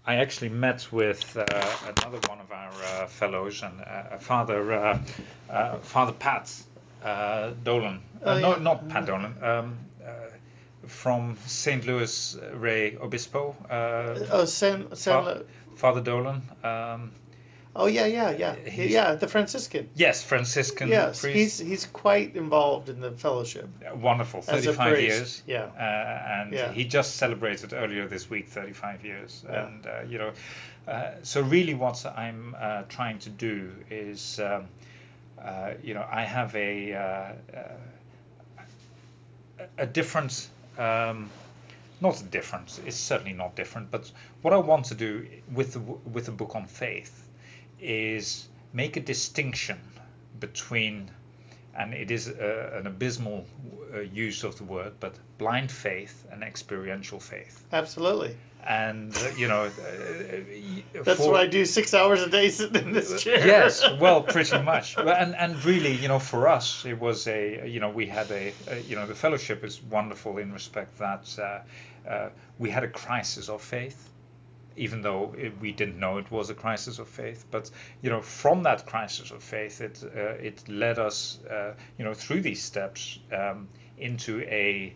I actually met with another one of our fellows, and Father Pat Dolan. Oh No, yeah. not Pat Dolan. From St. Louis Ray Obispo. Oh, San Fa- Father Dolan. Oh yeah, yeah, yeah, He's yeah. The Franciscan. Yes, Franciscan Yes, priest. he's quite involved in the fellowship Wonderful, as a 35 priest. years. Yeah, And yeah. he just celebrated earlier this week 35 years. Yeah. And, so really what I'm trying to do is, I have a different, not different, it's certainly not different, but what I want to do with the book on faith is make a distinction between, and it is an abysmal use of the word, but blind faith and experiential faith. Absolutely. And That's why I do 6 hours a day sitting in this chair. Yes, well, pretty much. And really, for us, it was we had the fellowship is wonderful in respect that we had a crisis of faith, even though we didn't know it was a crisis of faith. But from that crisis of faith, it led us through these steps into a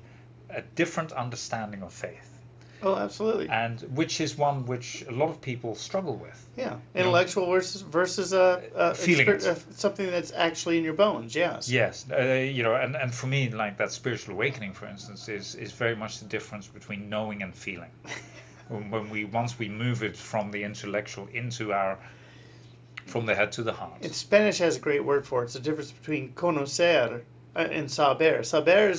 different understanding of faith. Oh, absolutely. And which is one which a lot of people struggle with. Yeah, intellectual versus feeling something that's actually in your bones. Yes. Yes, and for me, like that spiritual awakening, for instance, is very much the difference between knowing and feeling. Once we move it from the intellectual from the head to the heart. Spanish has a great word for it. It's the difference between conocer and saber. Saber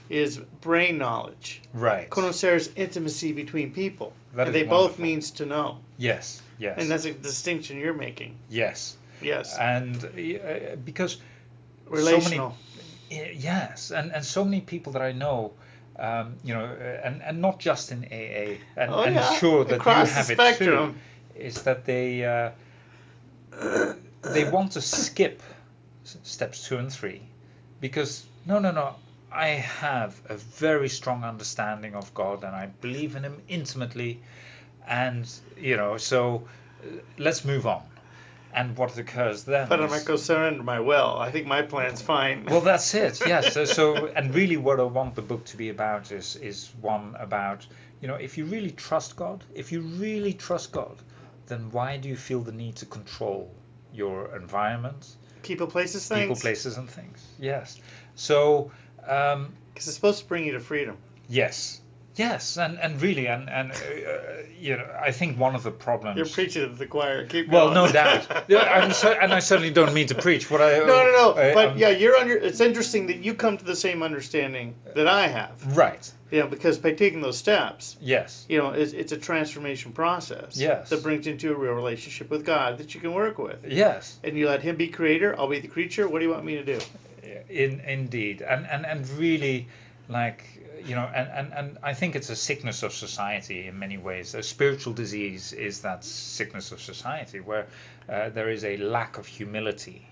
is brain knowledge. Right. Conocer is intimacy between people. That and is they wonderful. both means to know. Yes, yes. And that's a distinction you're making. Yes. Yes. And because relational. Yes, and so many people that I know, and not just in AA, and I'm sure that across you have the it spectrum. too, is that they want to skip steps 2 and 3 because no, I have a very strong understanding of God and I believe in Him intimately, and so let's move on. And what occurs then? But I'm not going to surrender my will. I think my plan's fine. Well, that's it. Yes. So, and really, what I want the book to be about is one about if you really trust God, then why do you feel the need to control your environment? People, places, things. People, places, and things. Yes. So. Because it's supposed to bring you to freedom. Yes. Yes, and really, and I think one of the problems. You're preaching to the choir. Keep going. Well, no doubt. And I certainly don't mean to preach. No. But you're on it's interesting that you come to the same understanding that I have. Right. Because by taking those steps. Yes. It's a transformation process. Yes. That brings you into a real relationship with God that you can work with. Yes. And you let Him be creator. I'll be the creature. What do you want me to do? Indeed, and really, like. And I think it's a sickness of society in many ways. A spiritual disease is that sickness of society where there is a lack of humility.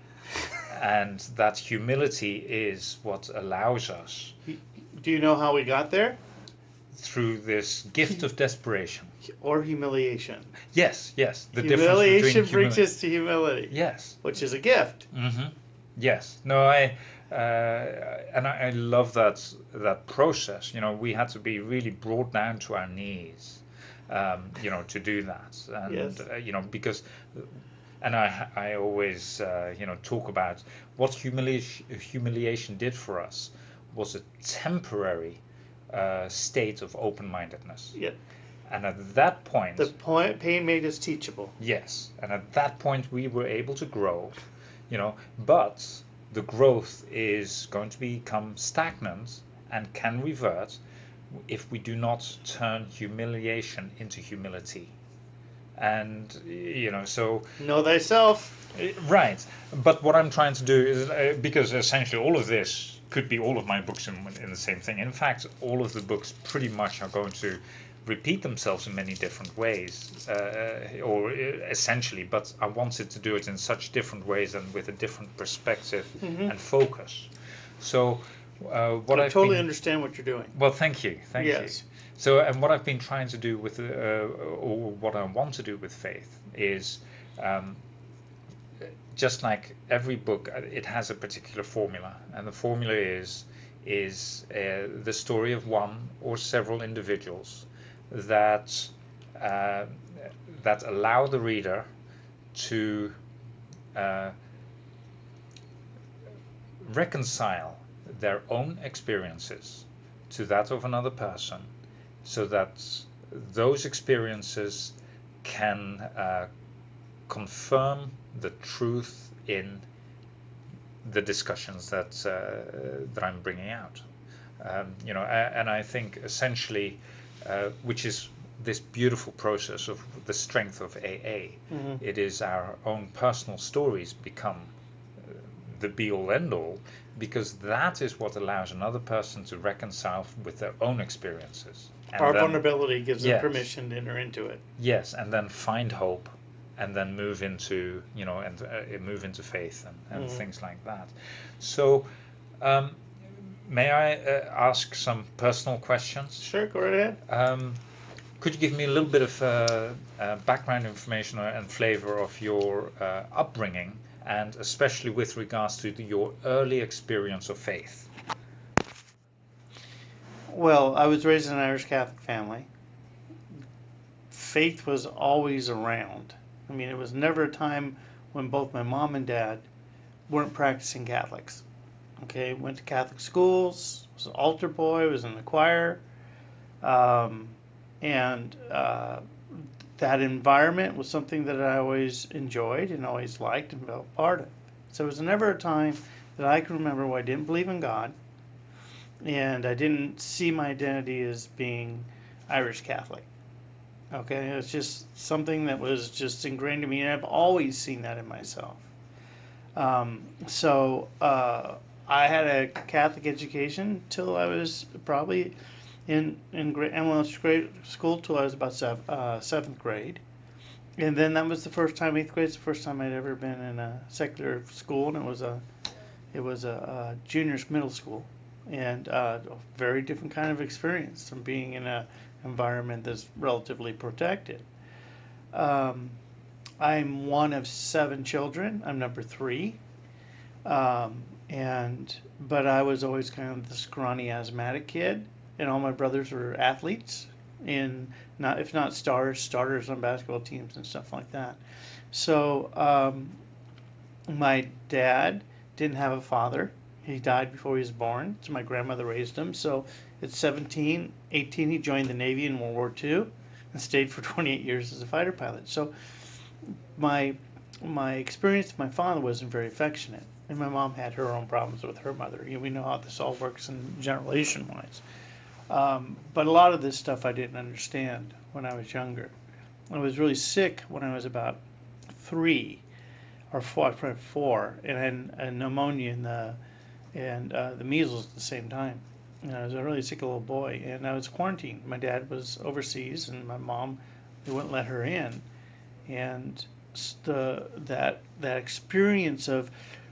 And that humility is what allows us. Do you know how we got there? Through this gift of desperation. Or humiliation. Yes. The humiliation brings us to humility. Yes. Which is a gift. Mm-hmm. Yes. No, I love that process. We had to be really brought down to our knees, to do that. And yes. Because, and I always talk about what humiliation did for us was a temporary state of open-mindedness. Yeah. And at that point, pain made us teachable. Yes, and at that point we were able to grow, but the growth is going to become stagnant and can revert if we do not turn humiliation into humility. And, so... Know thyself. Right. But what I'm trying to do is, because essentially all of this could be all of my books in the same thing. In fact, all of the books pretty much are going to repeat themselves in many different ways, or essentially, but I wanted to do it in such different ways and with a different perspective and focus. So, I totally understand what you're doing. Well, thank you. So, and what I've been trying to do with, or what I want to do with faith is, um, just like every book, it has a particular formula, and the formula is the story of one or several individuals that uh, that allow the reader to uh, reconcile their own experiences to that of another person, so that those experiences can confirm the truth in the discussions that I'm bringing out. And I think essentially, which is this beautiful process of the strength of AA. Hmm. It is our own personal stories become the be-all end-all, because that is what allows another person to reconcile with their own experiences. And Our then, vulnerability gives them yes, permission to enter into it. yes, and then find hope, and then move into, move into faith and Hmm. things like that. So, um, may I ask some personal questions? Sure, go right ahead. Could you give me a little bit of background information and flavor of your upbringing, and especially with regards to your early experience of faith? Well, I was raised in an Irish Catholic family. Faith was always around. I mean, it was never a time when both my mom and dad weren't practicing Catholics. Okay, went to Catholic schools, was an altar boy, was in the choir, um, and that environment was something that I always enjoyed and always liked and felt part of. So it was never a time that I can remember where I didn't believe in God, and I didn't see my identity as being Irish Catholic. Okay, it was just something that was just ingrained in me, and I've always seen that in myself. So I had a Catholic education till I was probably in grade school till I was about seventh grade, and then that was the first time, eighth grade is the first time I'd ever been in a secular school, and it was a junior's middle school, and a very different kind of experience from being in a environment that's relatively protected. Um, I'm one of seven children. I'm number three. But I was always kind of the scrawny asthmatic kid, and all my brothers were athletes, and not if not starters on basketball teams and stuff like that. So my dad didn't have a father. He died before he was born, so my grandmother raised him. So at 17, 18, he joined the Navy in World War II and stayed for 28 years as a fighter pilot. So my my experience with my father wasn't very affectionate, and my mom had her own problems with her mother. We know how this all works in generation wise. But a lot of this stuff I didn't understand when I was younger. I was really sick when I was about 3 or 4, probably 4, and I had a pneumonia and the measles at the same time. And I was a really sick little boy, and I was quarantined. My dad was overseas, and my mom, they wouldn't let her in. And that experience of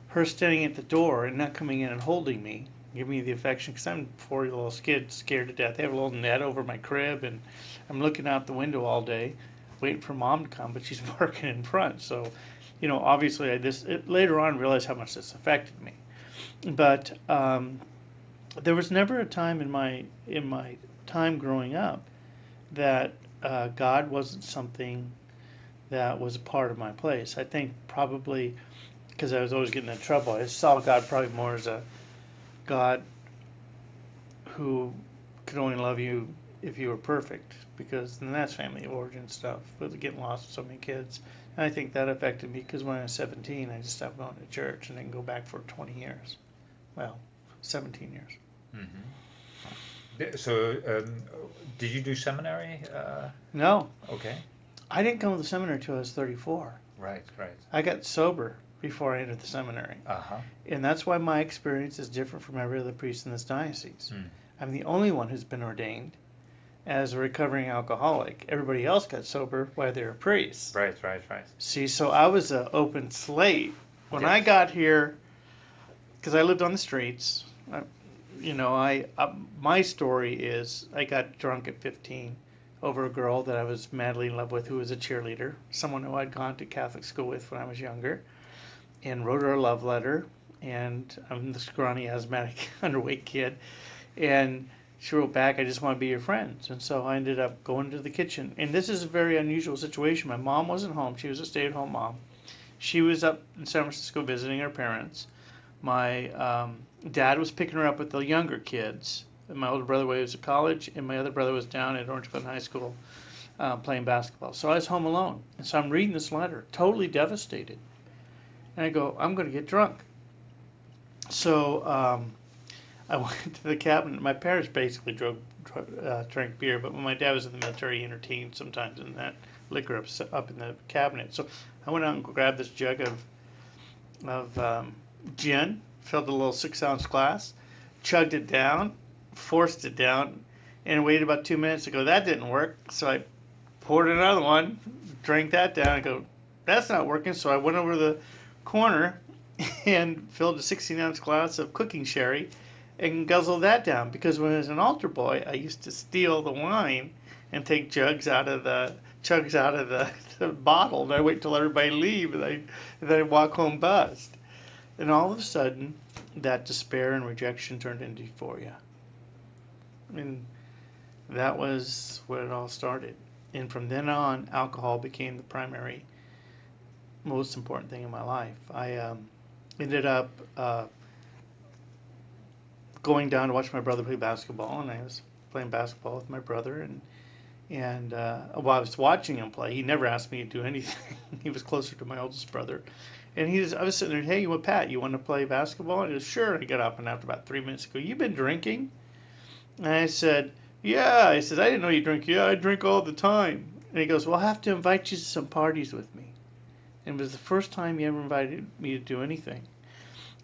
her standing at the door and not coming in and holding me, giving me the affection, because I'm a 4-year-old kid scared to death. They have a little net over my crib, and I'm looking out the window all day, waiting for mom to come, but she's working in front. So, obviously, later on realized how much this affected me. But there was never a time in my time growing up that God wasn't something that was a part of my place. I think probably because I was always getting in trouble, I saw God probably more as a God who could only love you if you were perfect, because then that's family of origin stuff with getting lost with so many kids. And I think that affected me because when I was 17, I just stopped going to church and didn't go back for 20 years. Well, 17 years. Mm-hmm. So, did you do seminary? No, Okay. I didn't come to the seminary until I was 34. Right, right. I got sober before I entered the seminary. Uh-huh. And that's why my experience is different from every other priest in this diocese. Mm. I'm the only one who's been ordained as a recovering alcoholic. Everybody else got sober while they were priests. Right. See, so I was an open slate. When Yes. I got here, because I lived on the streets, my story is I got drunk at 15 over a girl that I was madly in love with who was a cheerleader, someone who I'd gone to Catholic school with when I was younger, and wrote her a love letter. And I'm the scrawny, asthmatic, underweight kid. And she wrote back, I just want to be your friends. And so I ended up going to the kitchen. And this is a very unusual situation. My mom wasn't home. She was a stay-at-home mom. She was up in San Francisco visiting her parents. My dad was picking her up with the younger kids. And my older brother was at college, and my other brother was down at Orange Glen High School playing basketball. So I was home alone. And so I'm reading this letter, totally devastated. And I go, I'm going to get drunk. So I went to the cabinet. My parents basically drank beer, but when my dad was in the military, he entertained sometimes in that liquor up in the cabinet. So I went out and grabbed this jug of gin, filled a little 6-ounce glass, chugged it down, forced it down, and waited about 2 minutes to go, that didn't work. So I poured another one, drank that down, and go, that's not working. So I went over to the corner and filled a 16-ounce glass of cooking sherry and guzzled that down. Because when I was an altar boy, I used to steal the wine and take chugs out of the bottle, and I wait till everybody leave, and then I walk home buzzed. And all of a sudden, that despair and rejection turned into euphoria. And that was where it all started. And from then on, alcohol became the primary, most important thing in my life. I ended up going down to watch my brother play basketball, and I was playing basketball with my brother, and while I was watching him play, he never asked me to do anything. He was closer to my oldest brother, and I was sitting there, hey, Pat, you want to play basketball? And he goes, sure. And I got up, and after about 3 minutes, I go, you been drinking? And I said, yeah. I said, I didn't know you drink. Yeah, I drink all the time. And he goes, well, I'll have to invite you to some parties with me. And it was the first time he ever invited me to do anything.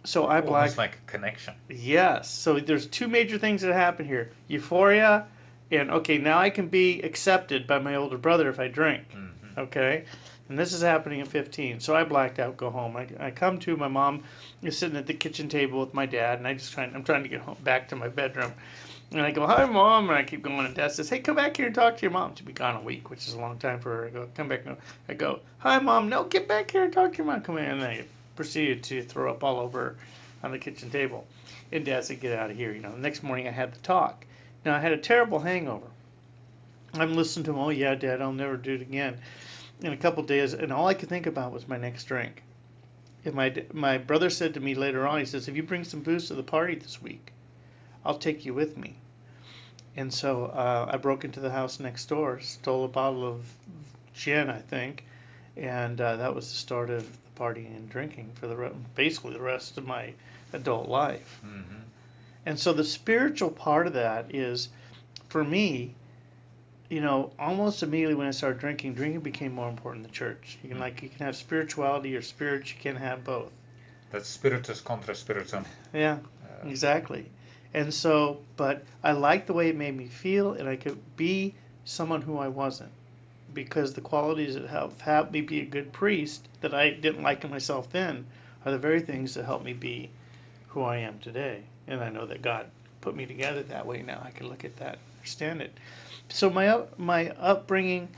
So I blacked. Almost like a connection. Yes. So there's two major things that happen here: euphoria, and okay, now I can be accepted by my older brother if I drink. Mm-hmm. Okay, and this is happening at 15. So I blacked out, go home. I come to, my mom is sitting at the kitchen table with my dad, and I'm trying to get home, back to my bedroom. And I go, hi, Mom, and I keep going, and Dad says, hey, come back here and talk to your mom. She'd be gone a week, which is a long time for her. I go, come back. No. I go, hi, Mom, no, get back here and talk to your mom. Come in. And I proceeded to throw up all over on the kitchen table. And Dad said, get out of here. The next morning I had the talk. Now, I had a terrible hangover. I'm listening to him, oh, yeah, Dad, I'll never do it again. In a couple of days, and all I could think about was my next drink. And my brother said to me later on, he says, if you bring some booze to the party this week, I'll take you with me. And so I broke into the house next door, stole a bottle of gin, I think, and that was the start of the partying and drinking for basically the rest of my adult life. Mm-hmm. And so the spiritual part of that is, for me, almost immediately when I started drinking became more important than the church. You can have spirituality or spirit, you can't have both. That's spiritus contra spiritum. Yeah, exactly. And so, but I liked the way it made me feel, and I could be someone who I wasn't, because the qualities that have helped me be a good priest that I didn't like in myself then are the very things that help me be who I am today. And I know that God put me together that way now. I can look at that, understand it. So my upbringing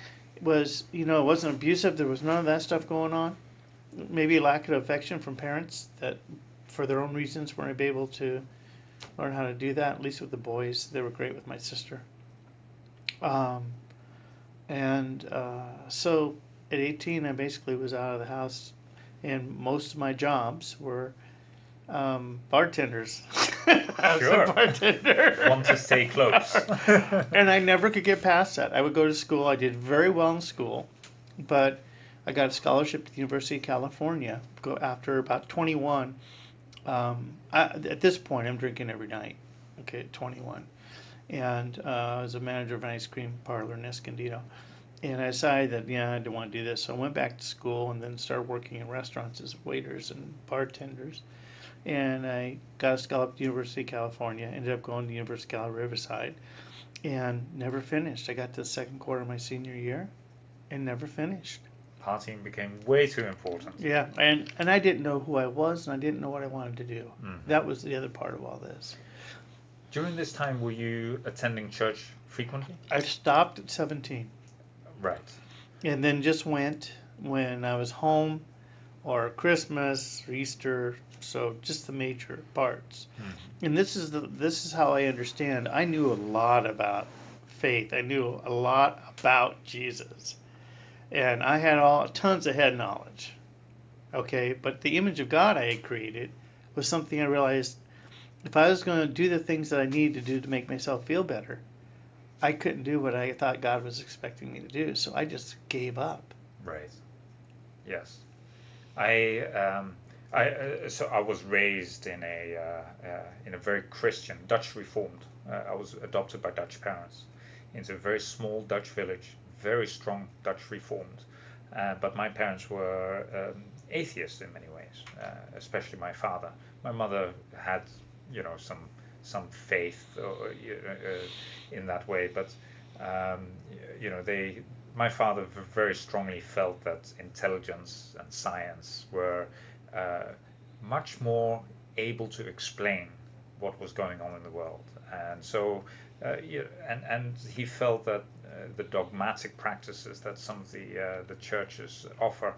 was, it wasn't abusive. There was none of that stuff going on. Maybe a lack of affection from parents that, for their own reasons, weren't able to learn how to do that. At least with the boys, they were great with my sister. So at 18, I basically was out of the house, and most of my jobs were bartenders. I was sure. a bartender. Want to stay close. And I never could get past that. I would go to school. I did very well in school, but I got a scholarship to the University of California. After about 21, at this point, I'm drinking every night. Okay, at 21, and I was a manager of an ice cream parlor in Escondido. And I decided that, I didn't want to do this. So I went back to school and then started working in restaurants as waiters and bartenders. And I got a scholarship at the University of California, ended up going to the University of California, Riverside, and never finished. I got to the second quarter of my senior year and never finished. Partying became way too important. Yeah, and I didn't know who I was, and I didn't know what I wanted to do. Mm-hmm. That was the other part of all this. During this time, were you attending church frequently? I stopped at 17 Right. and then just went when I was home or Christmas or Easter, so just the major parts. Hmm. And this is how I understand. I knew a lot about faith. I knew a lot about Jesus. And I had tons of head knowledge. Okay, but the image of God I had created was something I realized if I was going to do the things that I needed to do to make myself feel better, I couldn't do what I thought God was expecting me to do. So I just gave up. Right. Yes. I so I was raised in a very Christian Dutch Reformed. I was adopted by Dutch parents into a very small Dutch village, very strong Dutch Reformed. But my parents were atheists in many ways, especially my father. My mother had, some faith in that way, but um, they. My father very strongly felt that intelligence and science were uh, much more able to explain what was going on in the world, and so and he felt that the dogmatic practices that some of the churches offer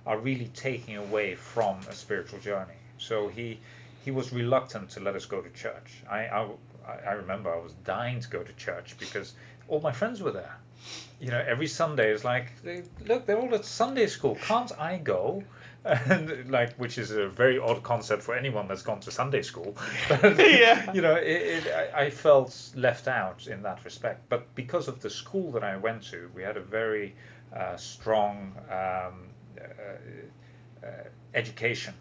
are really taking away from a spiritual journey. So he was reluctant to let us go to church. I remember I was dying to go to church because all my friends were there. Every Sunday is like, look, they're all at Sunday school. Can't I go? And like, which is a very odd concept for anyone that's gone to Sunday school. But Yeah. I felt left out in that respect. But because of the school that I went to, we had a very strong education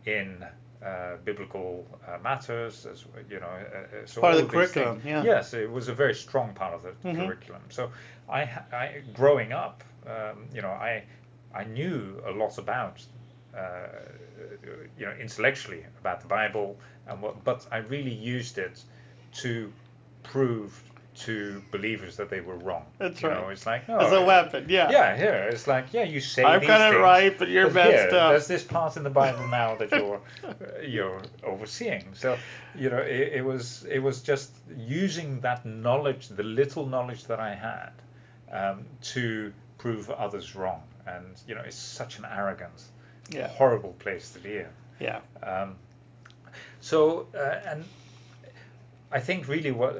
in biblical matters, as so Part all of the of these things. curriculum, yeah. Yes, it was a very strong part of the Hmm. curriculum. So growing up, I knew a lot about, uh, intellectually about the Bible but I really used it to prove to believers that they were wrong. That's right. It's like, As a no, weapon, yeah. yeah, here it's like, yeah, you say I've these got it things, right, but you're but messed here, up. there's this part in the Bible now that you're overseeing. So, it was just using that knowledge, the little knowledge that I had, to prove others wrong. And it's such an arrogant, Yeah, horrible place to be in. yeah. Um, so, and I think really what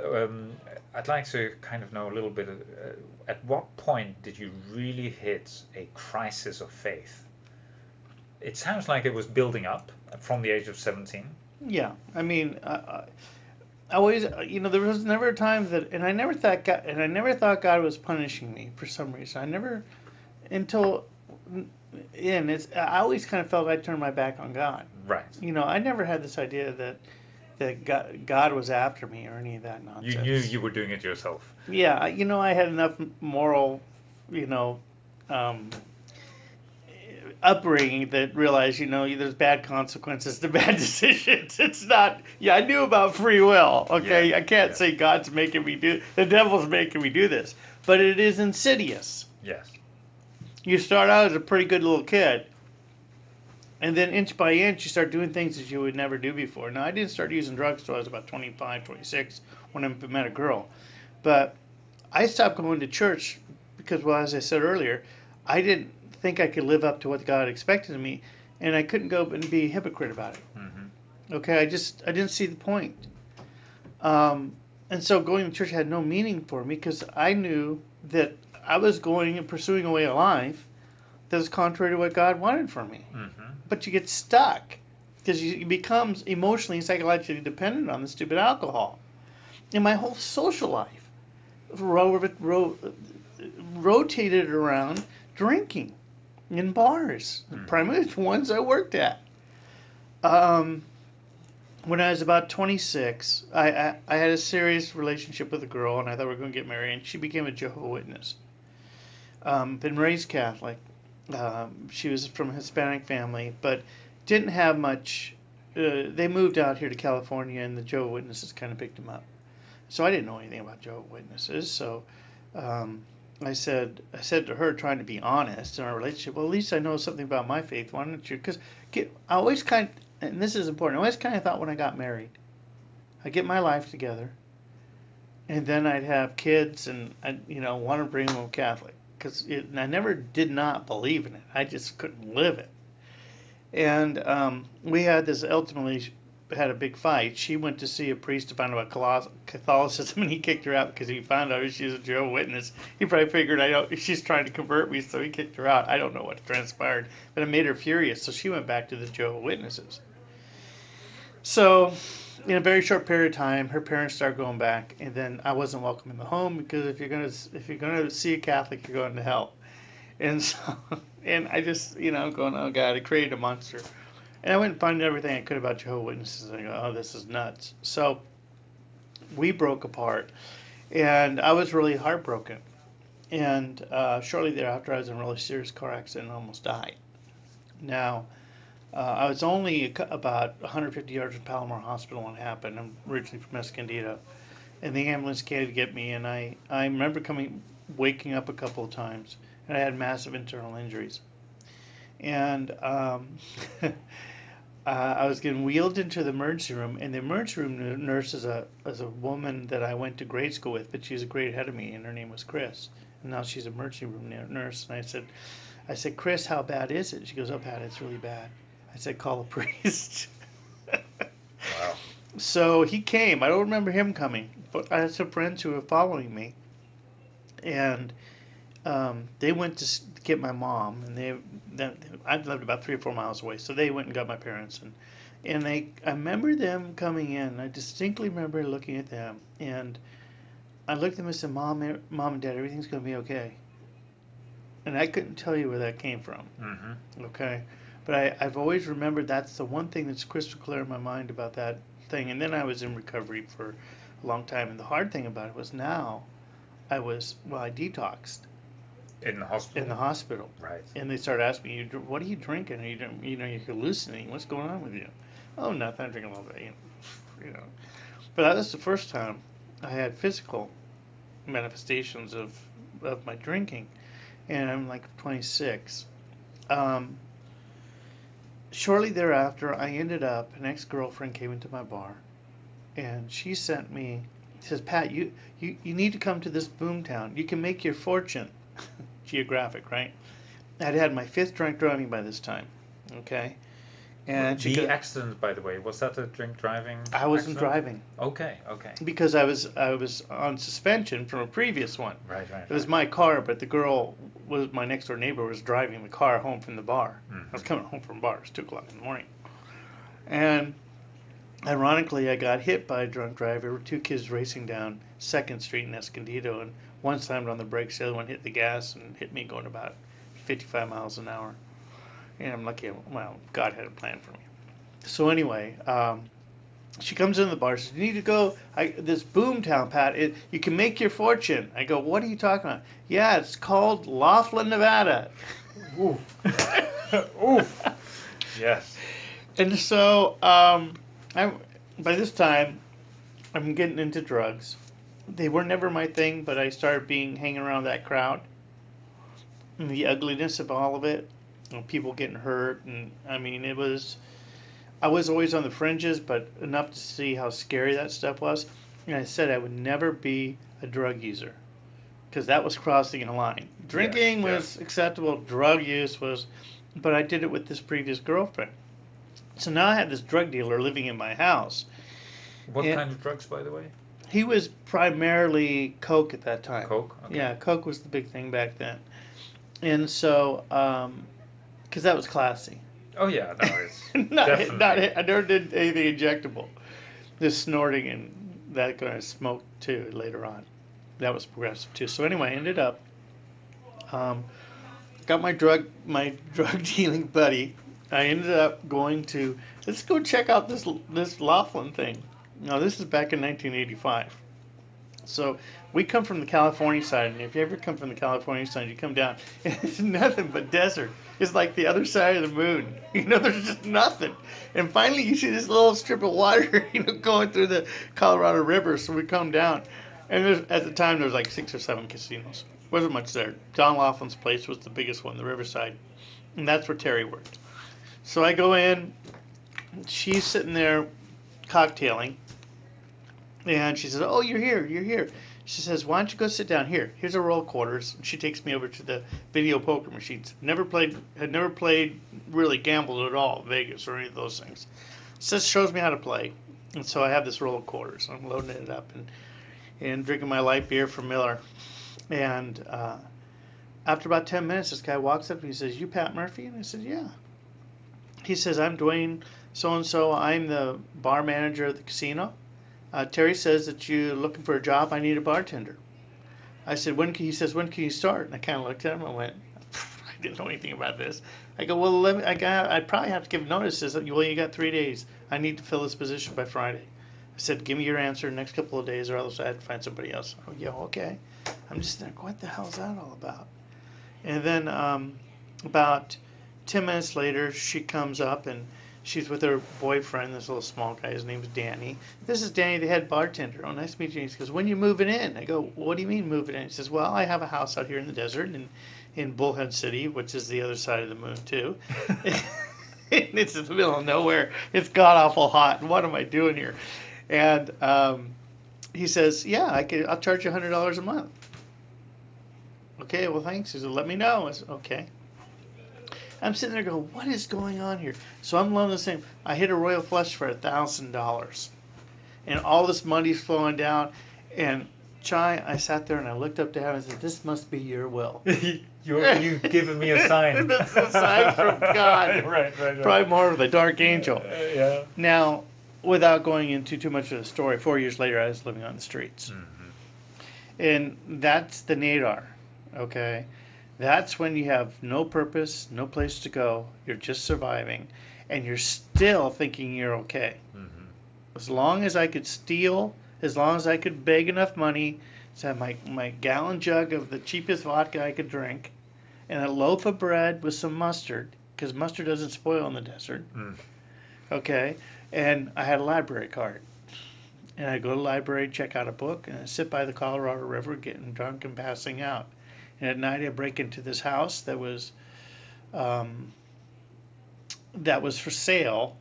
I'd like to kind of know a little bit. At what point did you really hit a crisis of faith? It sounds like it was building up from the age of 17. Yeah, I mean, I always, there was never a time that, and I never thought God was punishing me for some reason. I never, until, and I always kind of felt I turned my back on God. Right. I never had this idea that God was after me or any of that You knew nonsense. you were doing it yourself. Yeah, I had enough moral, you know, um, upbringing that realized, there's bad consequences to bad decisions. It's not, yeah, I knew about free will, okay? Yeah, I can't yeah. say God's making me the devil's making me do this, but it is insidious. Yes. You start out as a pretty good little kid, and then inch by inch, you start doing things that you would never do before. Now, I didn't start using drugs until I was about 25, 26 when I met a girl, but I stopped going to church because, well, as I said earlier, I didn't think I could live up to what God expected of me, and I couldn't go and be a hypocrite about it. Hmm. Okay, I didn't see the point. And so going to church had no meaning for me because I knew that I was going and pursuing a way of life that was contrary to what God wanted for me. Hmm. But you get stuck because you become emotionally and psychologically dependent on the stupid alcohol. And my whole social life rotated around drinking in bars, primarily the ones I worked at. When I was about 26, I had a serious relationship with a girl, and I thought we were going to get married, and she became a Jehovah's Witness. Been raised Catholic. She was from a Hispanic family, but didn't have much. They moved out here to California, and the Jehovah's Witnesses kind of picked them up. So I didn't know anything about Jehovah's Witnesses. So I said to her, trying to be honest in our relationship, well, at least I know something about my faith. Why don't you? Because I always and this is important, I always kind of thought when I got married, I'd get my life together, and then I'd have kids, and I want to bring them Catholic because I never did not believe in it. I just couldn't live it. And we had this ultimately had a big fight. She went to see a priest to find out about Catholicism, and he kicked her out because he found out she was a Jehovah's Witness. He probably figured she's trying to convert me, so he kicked her out. I don't know what transpired, but it made her furious, so she went back to the Jehovah's Witnesses. So, in a very short period of time, her parents started going back, and then I wasn't welcome in the home because if you're gonna see a Catholic, you're going to hell. And so, and I just, going, oh God, I created a monster. And I went and found everything I could about Jehovah's Witnesses. And I go, oh, this is nuts. So we broke apart, and I was really heartbroken. And shortly thereafter, I was in a really serious car accident and almost died. Now, I was only about 150 yards from Palomar Hospital when it happened. I'm originally from Escondido. And the ambulance came to get me, and I remember waking up a couple of times, and I had massive internal injuries. And I was getting wheeled into the emergency room, and the emergency room nurse is a woman that I went to grade school with, but she was a grade ahead of me, and her name was Chris. And now she's an emergency room nurse. And I said, Chris, how bad is it? She goes, oh, Pat, it's really bad. I said, call a priest. Wow. So he came. I don't remember him coming, but I had some friends who were following me, and they went to get my mom, and I lived about 3 or 4 miles away, so they went and got my parents, and I remember them coming in. I distinctly remember looking at them, and I looked at them and said, Mom and Dad, everything's going to be okay. And I couldn't tell you where that came from. Mm-hmm. Okay, but I've always remembered that's the one thing that's crystal clear in my mind about that thing. And then I was in recovery for a long time, and the hard thing about it was now I detoxed. In the hospital? In the hospital. Right. And they started asking me, what are you drinking? Are you're hallucinating. What's going on with you? Oh, nothing. I'm drinking a little bit, But that was the first time I had physical manifestations of my drinking. And I'm like 26. Shortly thereafter, I ended up, an ex-girlfriend came into my bar, and she sent me, she says, Pat, you need to come to this boomtown. You can make your fortune. Geographic, right? I'd had my 5th drunk driving by this time, okay? And the accident, by the way, was that a drink driving I wasn't accident? driving. Okay. Because I was on suspension from a previous one. Right. It was my car, but the girl was my next door neighbor was driving the car home from the bar. Mm-hmm. I was coming home from the bar. It was 2:00 in the morning, and ironically, I got hit by a drunk driver. There were 2 kids racing down 2nd Street in Escondido, and one slammed on the brakes, the other one hit the gas and hit me going about 55 miles an hour. And I'm lucky, God had a plan for me. So anyway, she comes into the bar. She says, you need to go, this boomtown, Pat. You can make your fortune. I go, what are you talking about? Yeah, it's called Laughlin, Nevada. Oof. Oof. Yes. And so, by this time, I'm getting into drugs. They were never my thing, but I started hanging around that crowd. And the ugliness of all of it. People getting hurt. And I mean, I was always on the fringes, but enough to see how scary that stuff was. And I said I would never be a drug user. Because that was crossing a line. Drinking was acceptable. Drug use was. But I did it with this previous girlfriend. So now I had this drug dealer living in my house. What kind of drugs, by the way? He was primarily coke at that time. Coke? Okay. Yeah, coke was the big thing back then. And so, because that was classy. Oh yeah, no, it's I never did anything injectable. Just snorting and that kind of smoke too later on. That was progressive too. So anyway, I ended up, got my drug dealing buddy. I ended up going to, let's go check out this Laughlin thing. Now this is back in 1985. So we come from the California side, and if you ever come from the California side, you come down, and it's nothing but desert. It's like the other side of the moon. There's just nothing. And finally you see this little strip of water, going through the Colorado River. So we come down, and at the time there was like 6 or 7 casinos. Wasn't much there. John Laughlin's place was the biggest one, the Riverside, and that's where Terry worked. So I go in, she's sitting there cocktailing, And she says, "Oh, you're here, you're here." She says, "Why don't you go sit down here? Here's a roll of quarters." And she takes me over to the video poker machines. Had never played, really gambled at all, Vegas or any of those things. Says shows me how to play, and so I have this roll of quarters. I'm loading it up and drinking my light beer from Miller. And after about 10 minutes, this guy walks up and he says, "You Pat Murphy?" And I said, "Yeah." He says, "I'm Dwayne so and so. I'm the bar manager at the casino. Terry says that you're looking for a job. I need a bartender." I said, "When can?" He says, "When can you start?" And I kind of looked at him. I went, "I didn't know anything about this." I go, "Well, I probably have to give notice." He says, "Well, you got 3 days. I need to fill this position by Friday." I said, "Give me your answer in the next couple of days, or else I have to find somebody else." Oh, yeah, okay. I'm just like, what the hell's that all about? And then about 10 minutes later, she comes up and she's with her boyfriend, this little small guy. His name's Danny. "This is Danny, the head bartender." "Oh, nice to meet you." He goes, "When you moving in?" I go, "What do you mean moving in?" He says, "Well, I have a house out here in the desert in Bullhead City, which is the other side of the moon, too." And it's in the middle of nowhere. It's god awful hot. What am I doing here? And he says, "Yeah, I'll charge you $100 a month." "Okay, well, thanks." He said, "Let me know." I said, "Okay." I'm sitting there going, what is going on here? So I'm loaning the same. I hit a royal flush for $1,000, and all this money's flowing down. And Chai, I sat there and I looked up to heaven and said, "This must be your will." You've given me a sign. This is a sign from God. Right. Probably more of the dark angel. Yeah. Now, without going into too much of the story, 4 years later I was living on the streets. Mm-hmm. And that's the nadar, okay? That's when you have no purpose, no place to go. You're just surviving, and you're still thinking you're okay. Mm-hmm. As long as I could steal, as long as I could beg enough money to have my gallon jug of the cheapest vodka I could drink, and a loaf of bread with some mustard, because mustard doesn't spoil in the desert. Mm. Okay, and I had a library card. And I'd go to the library, check out a book, and I'd sit by the Colorado River getting drunk and passing out. And at night I'd break into this house that was for sale,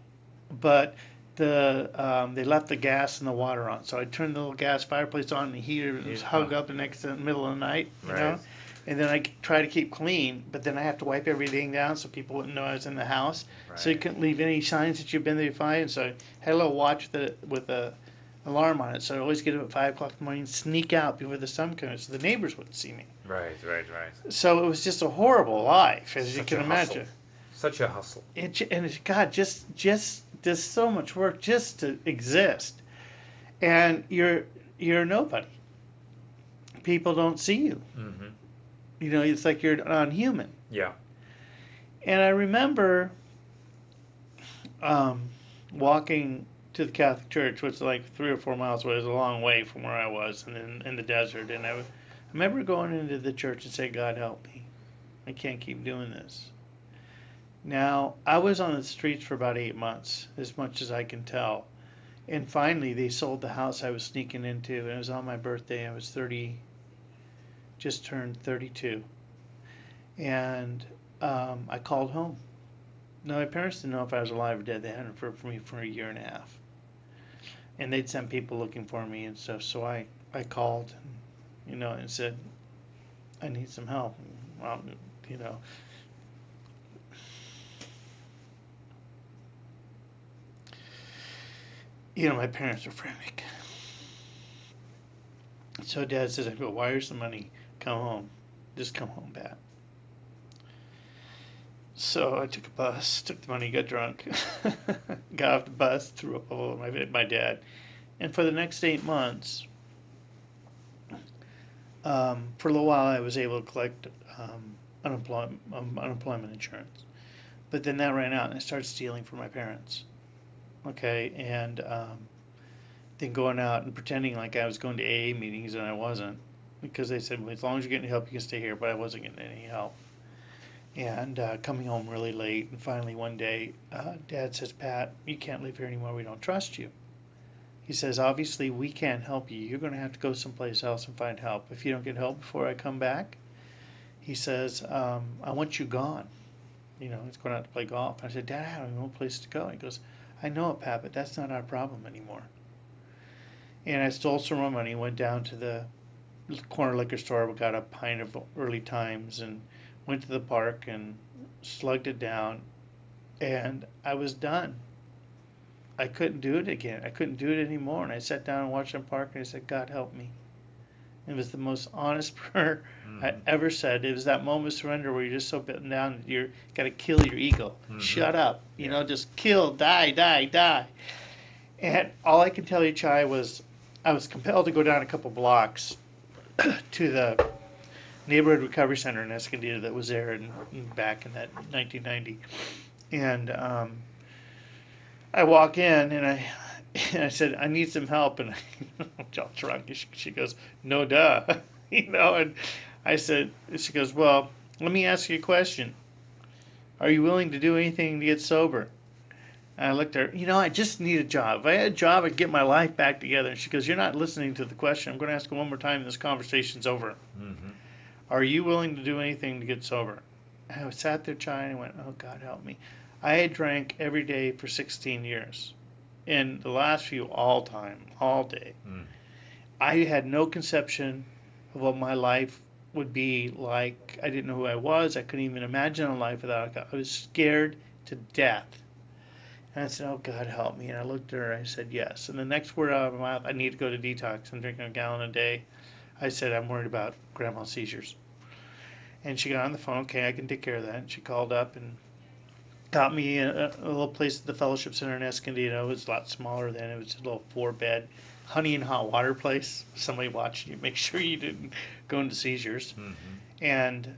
but they left the gas and the water on. So I'd turn the little gas fireplace on, and the heater was hung up next to the middle of the night, you know. And then I try to keep clean, but then I have to wipe everything down so people wouldn't know I was in the house. Right. So you couldn't leave any signs that you've been there to find. So I had a little watch with a alarm on it. So I always get up at 5 o'clock in the morning, sneak out before the sun comes, so the neighbors wouldn't see me. Right. So it was just a horrible life, as Such you can a imagine. hustle. Such a hustle. God, just there's so much work just to exist, and you're nobody. People don't see you. Mm-hmm. You know, it's like you're non-human. Yeah. And I remember walking to the Catholic Church, which is like 3 or 4 miles away. It was a long way from where I was, and in the desert. And I remember going into the church and saying, "God, help me. I can't keep doing this." Now, I was on the streets for about 8 months, as much as I can tell. And finally, they sold the house I was sneaking into, and it was on my birthday. I was 30, just turned 32. And I called home. Now, my parents didn't know if I was alive or dead. They hadn't heard from me for a year and a half. And they'd sent people looking for me and stuff. So I called, and said, "I need some help." Well, my parents are frantic. So Dad says, "I go, wires the money. Come home. Just come home, Pat." So I took a bus, took the money, got drunk, got off the bus, threw up all over my dad. And for the next 8 months, for a little while, I was able to collect unemployment insurance. But then that ran out, and I started stealing from my parents. Okay, and then going out and pretending like I was going to AA meetings, and I wasn't, because they said, "Well, as long as you're getting help, you can stay here." But I wasn't getting any help. And coming home really late, and finally one day, Dad says, "Pat, you can't live here anymore. We don't trust you." He says, "Obviously, we can't help you. You're going to have to go someplace else and find help. If you don't get help before I come back," he says, "I want you gone." He's going out to play golf. I said, "Dad, I have no place to go." He goes, "I know it, Pat, but that's not our problem anymore." And I stole some more money, went down to the corner liquor store, got a pint of Early Times, and went to the park and slugged it down. And I was done. I couldn't do it again. I couldn't do it anymore. And I sat down and watched the park and I said, God help me. It was the most honest prayer I ever said. It was that moment of surrender where you're just so beaten down that you're got to kill your ego. Shut up. You know, just kill, die, die, die. And all I can tell you, Chai, was I was compelled to go down a couple blocks to the neighborhood recovery center in Escondido that was there back in that 1990. And I walk in and I said, I need some help. And I'm all drunk. She goes, no duh. You know, and I said, she goes, well, let me ask you a question. Are you willing to do anything to get sober? And I looked at her, you know, I just need a job. If I had a job, I'd get my life back together. And she goes, you're not listening to the question. I'm going to ask you one more time and this conversation's over. Are you willing to do anything to get sober? And I sat there trying and went, oh, God, help me. I had drank every day for 16 years. And the last few, all day. I had no conception of what my life would be like. I didn't know who I was. I couldn't even imagine a life without God. I was scared to death. And I said, oh, God, help me. And I looked at her. I said, yes. And the next word out of my mouth, I need to go to detox. I'm drinking a gallon a day. I said, I'm worried about grandma's seizures. And she got on the phone. Okay, I can take care of that. And she called up and got me a little place at the Fellowship Center in Escondido. It was a lot smaller then. It was a little 4-bed honey and hot water place. Somebody watching you, make sure you didn't go into seizures. And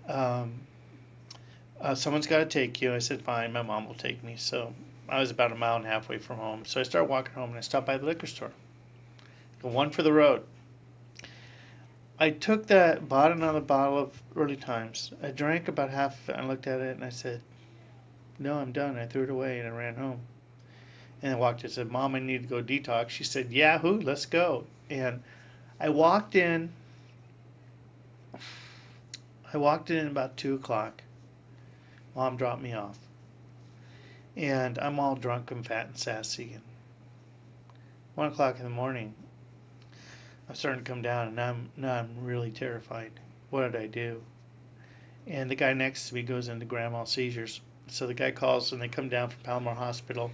someone's got to take you. I said, fine, my mom will take me. So I was about a mile and a half away from home. So I started walking home and I stopped by the liquor store. One for the road. I took that, bought another bottle of Early Times. I drank about half of it. I looked at it and I said, no, I'm done. I threw it away and I ran home. And I walked in and said, Mom, I need to go detox. She said, Yahoo, let's go. And I walked in about 2 o'clock. Mom dropped me off. And I'm all drunk and fat and sassy. And 1 o'clock in the morning, I'm starting to come down, and now I'm really terrified. What did I do? And the guy next to me goes into grand mal seizures. So the guy calls, and they come down from Palomar Hospital,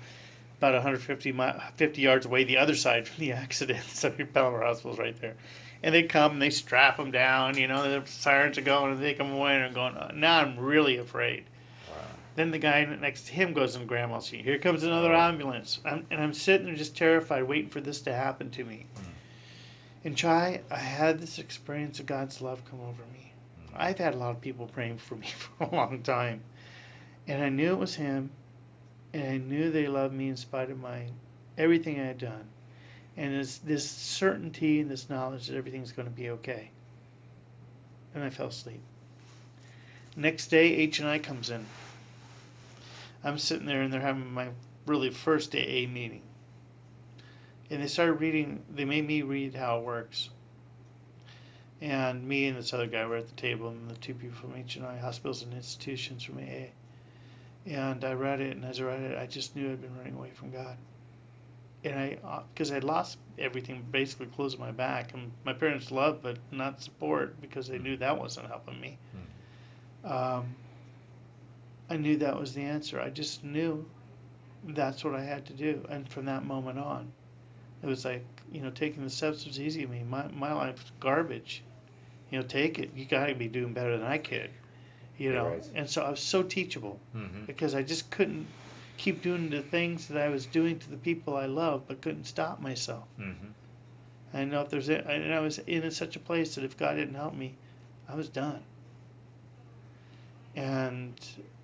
about 50 yards away, the other side from the accident. So Palomar Hospital's right there. And they come, and they strap him down. You know, the sirens are going, and they come away, and I'm going, now I'm really afraid. Wow. Then the guy next to him goes into grand mal seizures. Here comes another ambulance. And I'm sitting there just terrified, waiting for this to happen to me. And Chai, I had this experience of God's love come over me. I've had a lot of people praying for me for a long time. And I knew it was Him. And I knew they loved me in spite of everything I had done. And it's this certainty and this knowledge that everything's going to be okay. And I fell asleep. Next day, H&I comes in. I'm sitting there and they're having my really first AA meeting. And they made me read how it works. And me and this other guy were at the table, and the 2 people from H&I, Hospitals and Institutions from AA. And I read it, and as I read it, I just knew I'd been running away from God. And because I'd lost everything, basically closed my back. And my parents loved, but not support, because they knew that wasn't helping me. I knew that was the answer. I just knew that's what I had to do. And from that moment on, it was like, taking the steps was easy to me. My life's garbage. Take it. You got to be doing better than I could. Right. And so I was so teachable because I just couldn't keep doing the things that I was doing to the people I love, but couldn't stop myself. I know and I was in such a place that if God didn't help me, I was done. And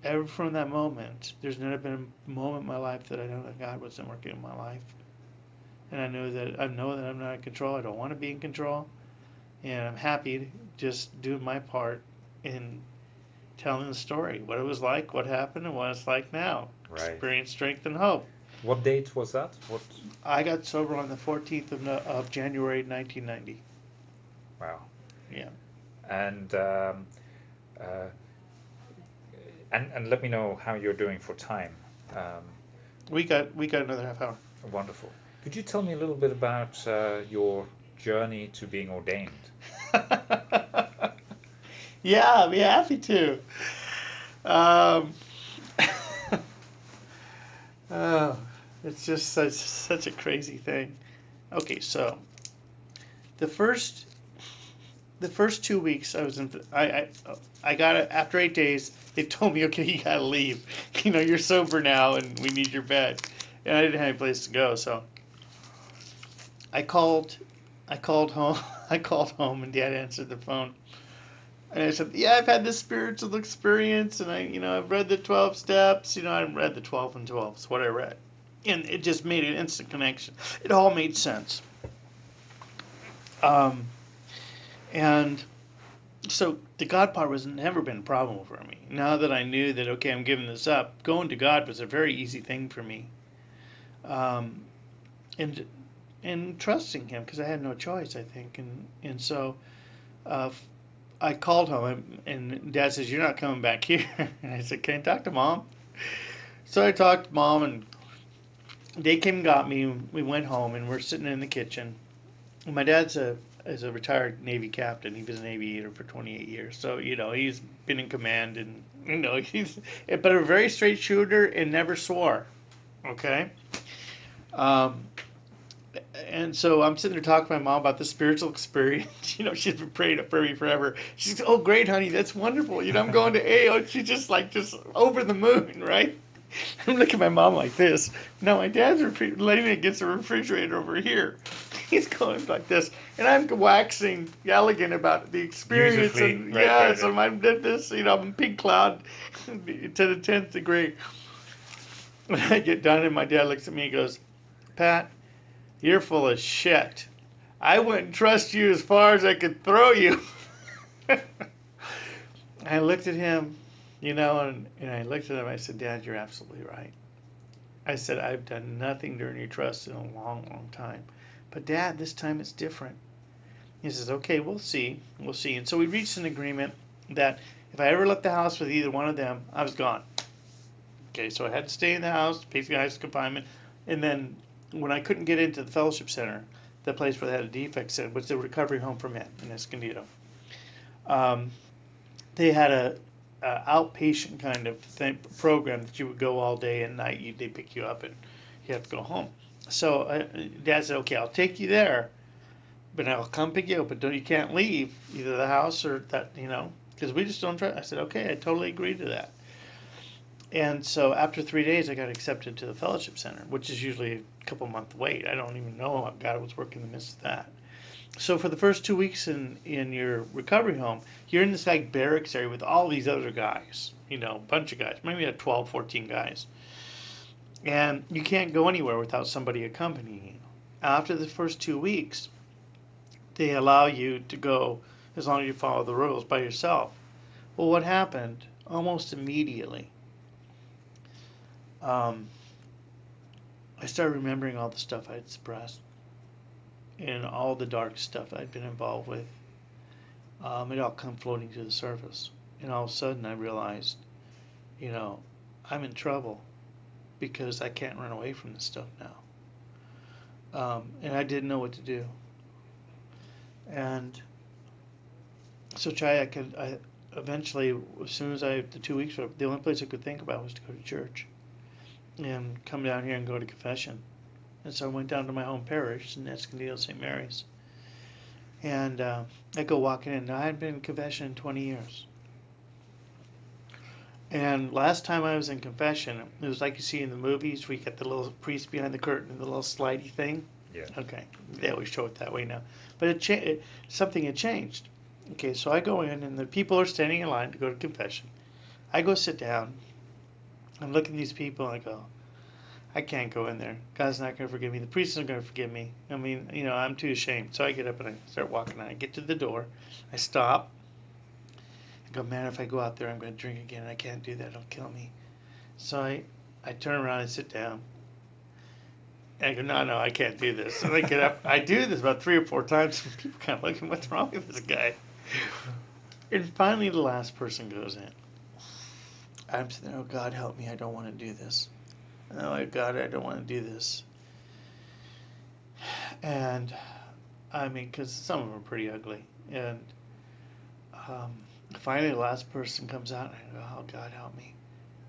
ever from that moment, there's never been a moment in my life that I know that God wasn't working in my life. And I know that I'm not in control. I don't want to be in control. And I'm happy just doing my part in telling the story, what it was like, what happened, and what it's like now. Right. Experience, strength, and hope. What date was that? I got sober on the 14th of January 1990. Wow. Yeah. And and let me know how you're doing for time. We got another half hour. Wonderful. Could you tell me a little bit about your journey to being ordained? Yeah, I'd be happy to. Um, oh, it's just such a crazy thing. Okay, so the first the first 2 weeks I was in, I got it after 8 days. They told me, okay, you gotta leave. You're sober now, and we need your bed. And I didn't have any place to go, so I called. I called home. I called home, and Dad answered the phone. And I said, "Yeah, I've had this spiritual experience, and I've read the 12 steps. I read the 12 and 12. It's what I read, and it just made an instant connection. It all made sense. Um, and so the God part was never been a problem for me. Now that I knew that, okay, I'm giving this up, going to God was a very easy thing for me. Um, and and trusting Him because I had no choice, I think. And so uh, I called home, and Dad says, "You're not coming back here." And I said, "Can I talk to Mom?" So I talked to Mom, and they came and got me. We went home, and we're sitting in the kitchen. My dad's is a retired Navy captain. He was an aviator for 28 years, so he's been in command, and he's but a very straight shooter and never swore. Okay. Um, and so I'm sitting there talking to my mom about the spiritual experience. She's been praying for me forever. She's, "Oh, great, honey, that's wonderful. I'm going to AO." And she's just over the moon, right? I'm looking at my mom like this. Now my dad's laying against the refrigerator over here. He's going like this, and I'm waxing elegant about the experience. Beautifully, And right, yeah, right, so right. I did this. I'm in pink cloud to the 10th degree. When I get done, and my dad looks at me and goes, "Pat, you're full of shit. I wouldn't trust you as far as I could throw you." I looked at him, and I looked at him. I said, "Dad, you're absolutely right." I said, "I've done nothing to earn your trust in a long, long time. But Dad, this time it's different." He says, "Okay, we'll see. We'll see." And so we reached an agreement that if I ever left the house with either one of them, I was gone. Okay, so I had to stay in the house, pay for the house confinement. And then when I couldn't get into the fellowship center, the place where they had a defect center, which was the recovery home for men in Escondido, um, they had a outpatient kind of program that you would go all day and night. They pick you up and you have to go home. So Dad said, "Okay, I'll take you there, but I'll come pick you up. But you can't leave either the house or that, because we just don't try." I said, "Okay, I totally agree to that." And so after 3 days, I got accepted to the fellowship center, which is usually a couple month wait. I don't even know how God was working in the midst of that. So for the first 2 weeks in your recovery home, you're in this like barracks area with all these other guys, a bunch of guys, maybe 12, 14 guys. And you can't go anywhere without somebody accompanying you. After the first 2 weeks, they allow you to go as long as you follow the rules by yourself. Well, what happened almost immediately? Um, I started remembering all the stuff I'd suppressed and all the dark stuff I'd been involved with. It all come floating to the surface. And all of a sudden I realized, you know, I'm in trouble because I can't run away from this stuff now. And I didn't know what to do. And so I eventually, as soon as the 2 weeks were up, the only place I could think about was to go to church and come down here and go to confession. And so I went down to my home parish in Escondido, St. Mary's. And I go walking in. Now, I hadn't been in confession in 20 years. And last time I was in confession, it was like you see in the movies where you get the little priest behind the curtain, the little slidey thing. Yeah. Okay, they always show it that way now. But something had changed. Okay, so I go in, and the people are standing in line to go to confession. I go sit down. I'm looking at these people, and I go, I can't go in there. God's not going to forgive me. The priest isn't going to forgive me. I mean, I'm too ashamed. So I get up and I start walking. I get to the door. I stop. I go, man, if I go out there, I'm going to drink again. I can't do that. It'll kill me. So I turn around and sit down. And I go, no, I can't do this. And I get up. I do this about 3 or 4 times. And people kind of look at me, what's wrong with this guy? And finally, the last person goes in. I'm sitting there, oh, God, help me. I don't want to do this. Oh, God, I don't want to do this. And I mean, because some of them are pretty ugly. And um, finally, the last person comes out, and I go, "Oh God, help me!"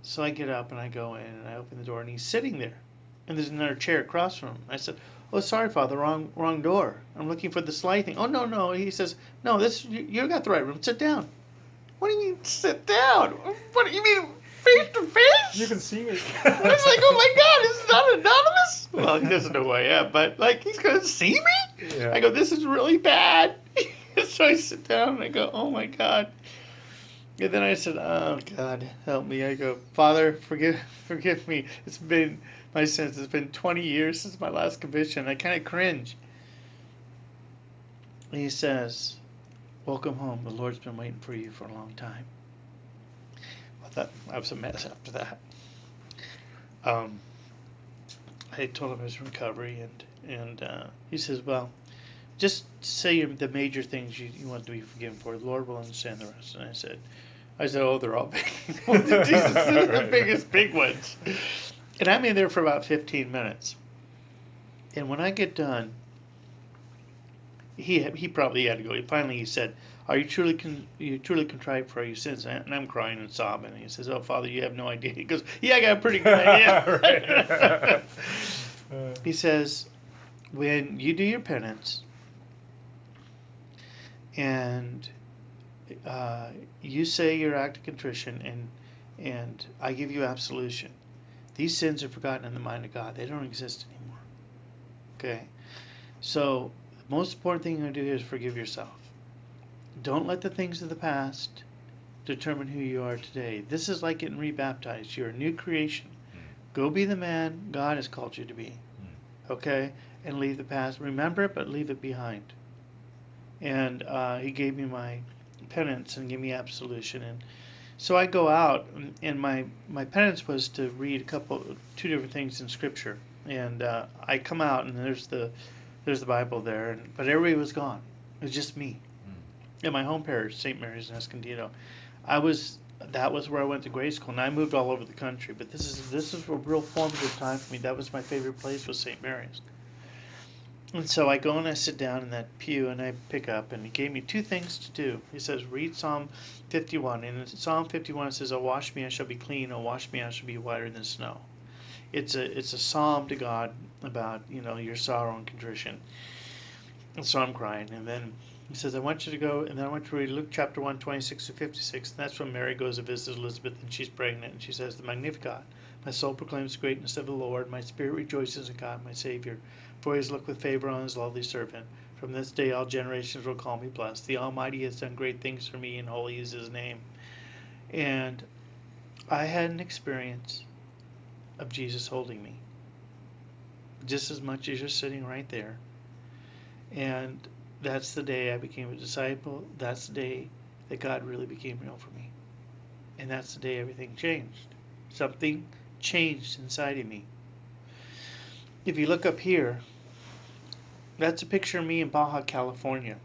So I get up and I go in and I open the door, and he's sitting there, and there's another chair across from him. I said, "Oh, sorry, Father, wrong door. I'm looking for the slide thing." "Oh, no, no." He says, "No, this you got the right room. Sit down." "What do you mean sit down? What do you mean face to face?" You can see me. I was like, "Oh my God, this is not anonymous." Well, he doesn't know who I am, but like he's gonna see me. Yeah. I go, "This is really bad." So I sit down and I go, "Oh my God." And then I said, "Oh God, help me." I go, "Father, forgive me. It's been my sins. It's been 20 years since my last conviction." I kind of cringe. And he says, "Welcome home. The Lord's been waiting for you for a long time." Well, I was a mess after that. I told him his recovery, and he says, "Well, just say the major things you want to be forgiven for. The Lord will understand the rest." And I said, "Oh, they're all big." Jesus, the biggest big ones. And I'm in there for about 15 minutes. And when I get done, he probably had to go. Finally, he said, "Are you truly contrite for your sins?" And I'm crying and sobbing. And he says, "Oh, Father, you have no idea." He goes, "Yeah, I got a pretty good idea." He says, "When you do your penance and you say your act of contrition and I give you absolution, these sins are forgotten in the mind of God. They don't exist anymore." Okay? So the most important thing you're going to do here is forgive yourself. Don't let the things of the past determine who you are today. This is like getting rebaptized. You're a new creation. Go be the man God has called you to be. Okay? And leave the past. Remember it, but leave it behind. And he gave me my penance and gave me absolution. And so I go out, and my penance was to read two different things in Scripture. And I come out, and there's the Bible there, but everybody was gone. It was just me. In my home parish, St. Mary's in Escondido. That was where I went to grade school, and I moved all over the country. But this is a real formative time for me. That was my favorite place, was St. Mary's. And so I go and I sit down in that pew and I pick up, and he gave me two things to do. He says, read Psalm 51. And in Psalm 51 it says, "Oh, wash me, I shall be clean. Oh, wash me, I shall be whiter than snow." It's a psalm to God about, your sorrow and contrition. And so I'm crying. And then he says, "I want you to go," and then I want you to read Luke chapter 1, 26 to 56. And that's when Mary goes to visit Elizabeth, and she's pregnant. And she says, "The Magnificat. My soul proclaims the greatness of the Lord. My spirit rejoices in God, my Savior. For he has looked with favor on his lovely servant. From this day all generations will call me blessed. The Almighty has done great things for me, and holy is his name." And I had an experience of Jesus holding me, just as much as you're sitting right there. And that's the day I became a disciple. That's the day that God really became real for me. And that's the day everything changed. Something changed inside of me. If you look up here, that's a picture of me in Baja, California.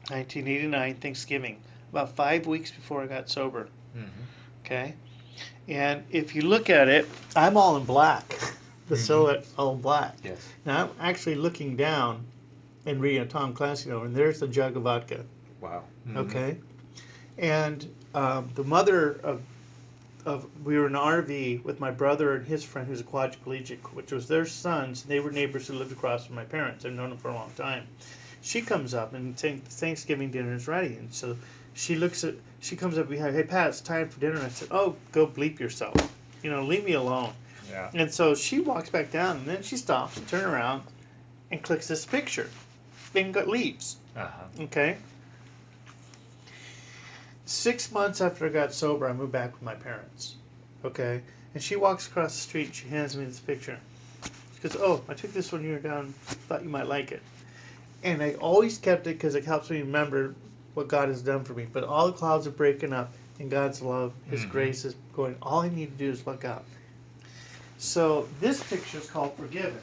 1989, Thanksgiving. About 5 weeks before I got sober. Okay? And if you look at it, I'm all in black. The silhouette all in black. Yes. Now I'm actually looking down and reading a Tom Clancy novel, and there's the jug of vodka. Wow. Okay? And the mother we were in an RV with my brother and his friend, who's a quadriplegic, which was their sons. They were neighbors who lived across from my parents. I've known them for a long time. She comes up and Thanksgiving dinner is ready, and so she comes up behind, "Hey Pat, it's time for dinner." I said, "Oh, go bleep yourself. Leave me alone." Yeah. And so she walks back down, and then she stops and turns around and clicks this picture. Then leaves. Okay. 6 months after I got sober, I moved back with my parents. Okay? And she walks across the street and she hands me this picture. She goes, "Oh, I took this when you were down. Thought you might like it." And I always kept it because it helps me remember what God has done for me. But all the clouds are breaking up, and God's love, His grace is going. All I need to do is look up. So this picture is called Forgiven.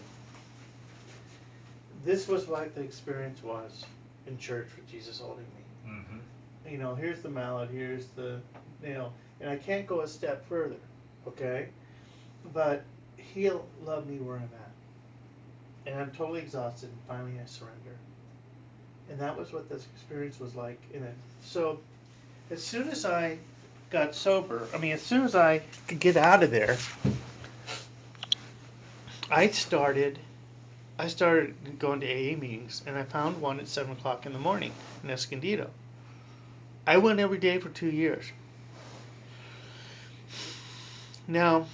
This was what the experience was in church with Jesus holding me. Here's the mallet, here's the nail, and I can't go a step further, okay? But He'll love me where I'm at. and I'm totally exhausted. And finally, I surrender. And that was what this experience was like. So as soon as I got sober, as soon as I could get out of there, I started going to AA meetings, and I found one at 7 o'clock in the morning in Escondido. I went every day for 2 years. Now,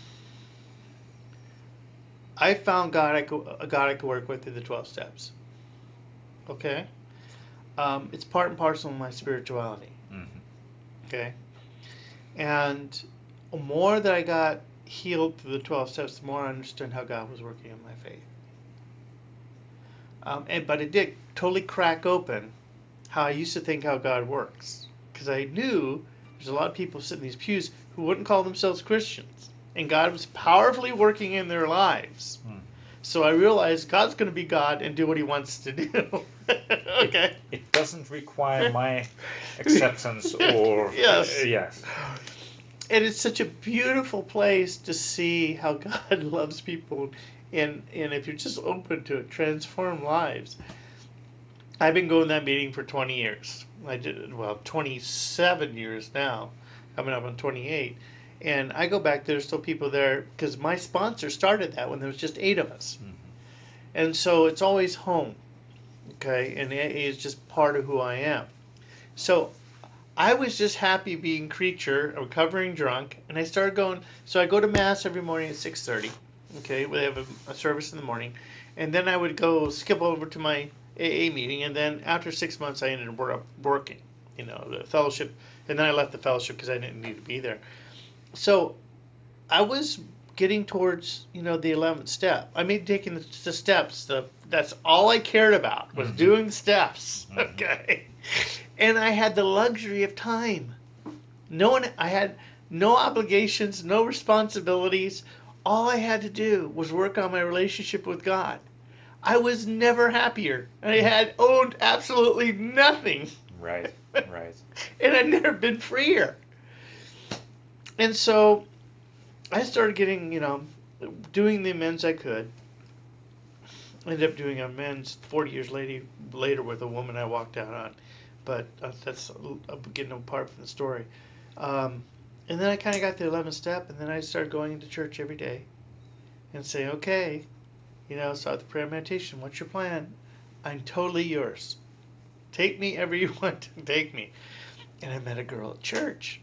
I found a God I could work with through the 12 steps. Okay? It's part and parcel of my spirituality. Mm-hmm. Okay? And the more that I got healed through the 12 steps, the more I understood how God was working in my faith. But it did totally crack open how I used to think how God works. Because I knew there's a lot of people sitting in these pews who wouldn't call themselves Christians. And God was powerfully working in their lives. So I realized God's going to be God and do what he wants to do. Okay. It doesn't require my acceptance or... Yes. Yes. And it's such a beautiful place to see how God loves people. And if you're just open to it, transform lives. I've been going to that meeting for 20 years. 27 years now. Coming up on 28. And I go back, there's still people there, because my sponsor started that when there was just 8 of us. Mm-hmm. And so it's always home. Okay? And AA is just part of who I am. So I was just happy being creature, a recovering drunk, and I started going, so I go to Mass every morning at 6:30. Okay? We have a service in the morning. And then I would go skip over to my AA meeting, and then after 6 months I ended up working, the fellowship. And then I left the fellowship because I didn't need to be there. So I was getting towards, the 11th step. I mean, taking the steps. That's all I cared about was doing the steps. Okay. And I had the luxury of time. I had no obligations, no responsibilities. All I had to do was work on my relationship with God. I was never happier. I had owned absolutely nothing. Right. And I'd never been freer. And so I started getting, doing the amends I could. Ended up doing amends 40 years later with a woman I walked out on. But that's getting apart from the story. And then I kind of got the 11th step, and then I started going to church every day and saying, okay, start the prayer meditation. What's your plan? I'm totally yours. Take me ever you want to take me. And I met a girl at church.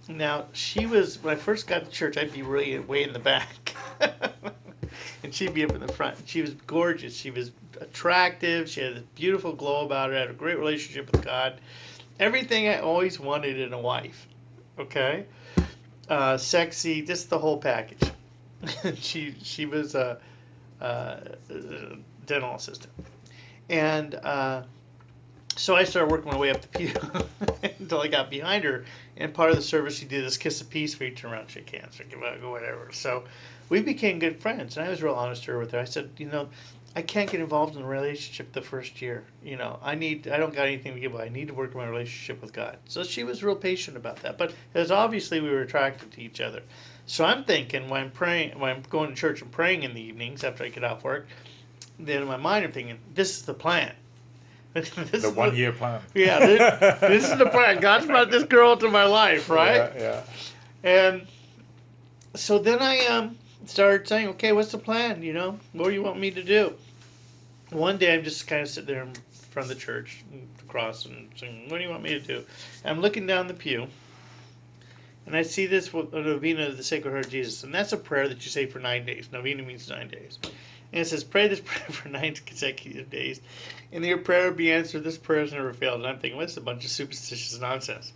Now, she was, when I first got to church, I'd be really way in the back. And she'd be up in the front. She was gorgeous. She was attractive. She had a beautiful glow about her. Had a great relationship with God. Everything I always wanted in a wife. Okay? Sexy, just the whole package. She was a dental assistant. And so I started working my way up the pew until I got behind her. And part of the service, she did this kiss of peace where you turn around and shake hands or give a hug or whatever. So we became good friends. And I was real honest to her with her. I said, I can't get involved in a relationship the first year. I don't got anything to give away. I need to work on my relationship with God. So she was real patient about that. But as obviously we were attracted to each other. So I'm thinking when I'm going to church and praying in the evenings after I get off work, then in my mind I'm thinking, this is the plan. The 1 year plan. Yeah, this is the plan. God's brought this girl into my life, right? Yeah. And so then I started saying, okay, what's the plan? What do you want me to do? One day I'm just kind of sitting there in front of the church, across, and saying, what do you want me to do? And I'm looking down the pew, and I see this novena of the Sacred Heart of Jesus, and that's a prayer that you say for 9 days. Novena means 9 days. And it says, pray this prayer for 9 consecutive days, and your prayer will be answered. This prayer has never failed. And I'm thinking, what's a bunch of superstitious nonsense?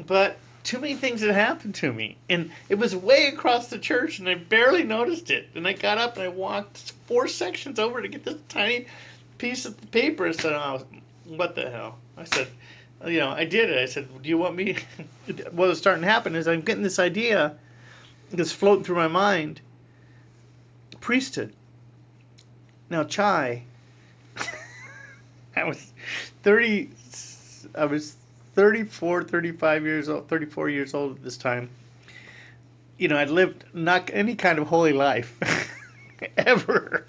But too many things had happened to me. And it was way across the church, and I barely noticed it. And I got up, and I walked 4 sections over to get this tiny piece of paper and said, oh, what the hell? I said, I did it. I said, do you want me? What was starting to happen is I'm getting this idea that's floating through my mind. Priesthood. Now, Chai, I was 34 years old at this time. I'd lived not any kind of holy life ever.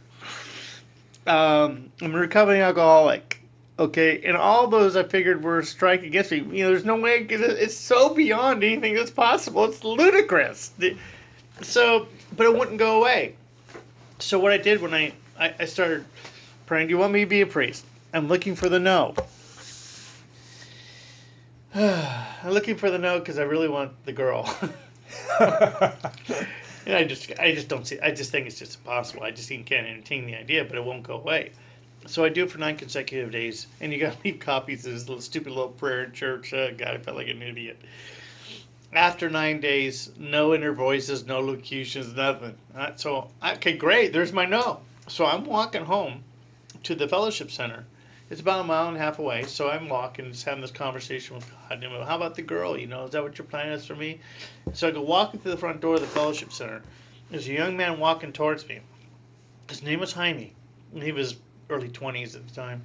I'm a recovering alcoholic. Okay, and all those I figured were a strike against me. There's no way, because it's so beyond anything that's possible. It's ludicrous. So, but it wouldn't go away. So what I did when I started praying, do you want me to be a priest? I'm looking for the no. I'm looking for the no because I really want the girl. And I just don't see. I just think it's just impossible. I just can't entertain the idea, but it won't go away. So I do it for 9 consecutive days, and you got to leave copies of this little stupid little prayer in church. God, I felt like an idiot. After 9 days, no inner voices, no locutions, nothing. So okay, great. There's my no. So I'm walking home to the fellowship center. It's about a mile and a half away, so I'm walking, just having this conversation with God. How about the girl? Is that what your plan is for me? So I go walking through the front door of the fellowship center. There's a young man walking towards me. His name was Jaime. He was early 20s at the time.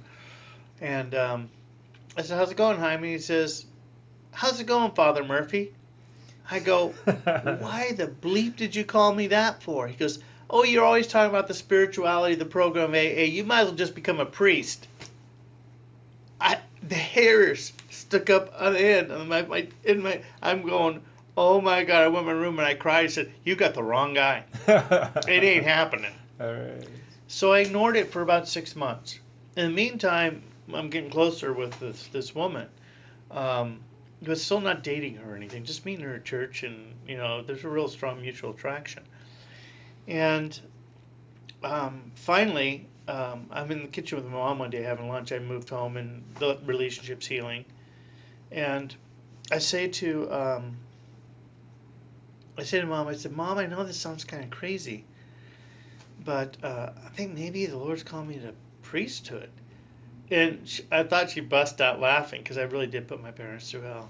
And I said, "How's it going, Jaime?" He says, "How's it going, Father Murphy?" I go, "Why the bleep did you call me that for?" He goes, "Oh, you're always talking about the spirituality of the program AA. You might as well just become a priest." The hairs stuck up on the end of I'm going, "Oh my God." I went in my room and I cried. I said, "You got the wrong guy. It ain't happening." All right. So I ignored it for about 6 months. In the meantime, I'm getting closer with this woman. But still not dating her or anything, just meeting her at church, and there's a real strong mutual attraction. And finally, I'm in the kitchen with my mom one day having lunch. I moved home and the relationship's healing. And I say to Mom, I said, "Mom, I know this sounds kind of crazy, but I think maybe the Lord's calling me to priesthood." And I thought she bust out laughing because I really did put my parents through hell.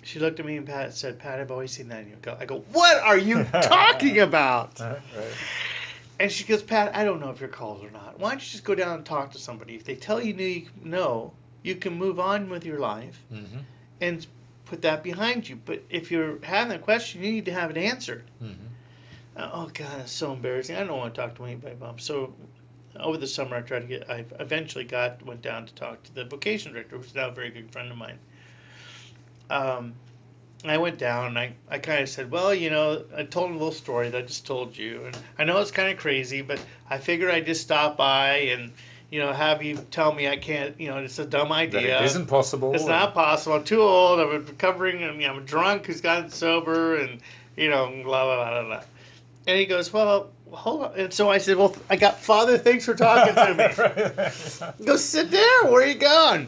She looked at me and said, "Pat, I've always seen that in you." I go, "What are you talking about?" Right. And she goes, "Pat, I don't know if you're called or not. Why don't you just go down and talk to somebody? If they tell you no, you can move on with your life and put that behind you. But if you're having a question, you need to have it answered." Oh God, it's so embarrassing. I don't want to talk to anybody, Mom. So over the summer, I eventually went down to talk to the vocation director, who's now a very good friend of mine. I went down and I kind of said, "Well, I told him a little story that I just told you. And I know it's kind of crazy, but I figured I'd just stop by and, have you tell me I can't, it's a dumb idea. That it isn't possible. It's not possible. I'm too old. I'm recovering. I'm drunk who's gotten sober and, blah, blah, blah, blah." And he goes, "Well, hold on." And so I said, "Well, I got Father, thanks for talking to me." He goes, "Sit down. Where are you going?"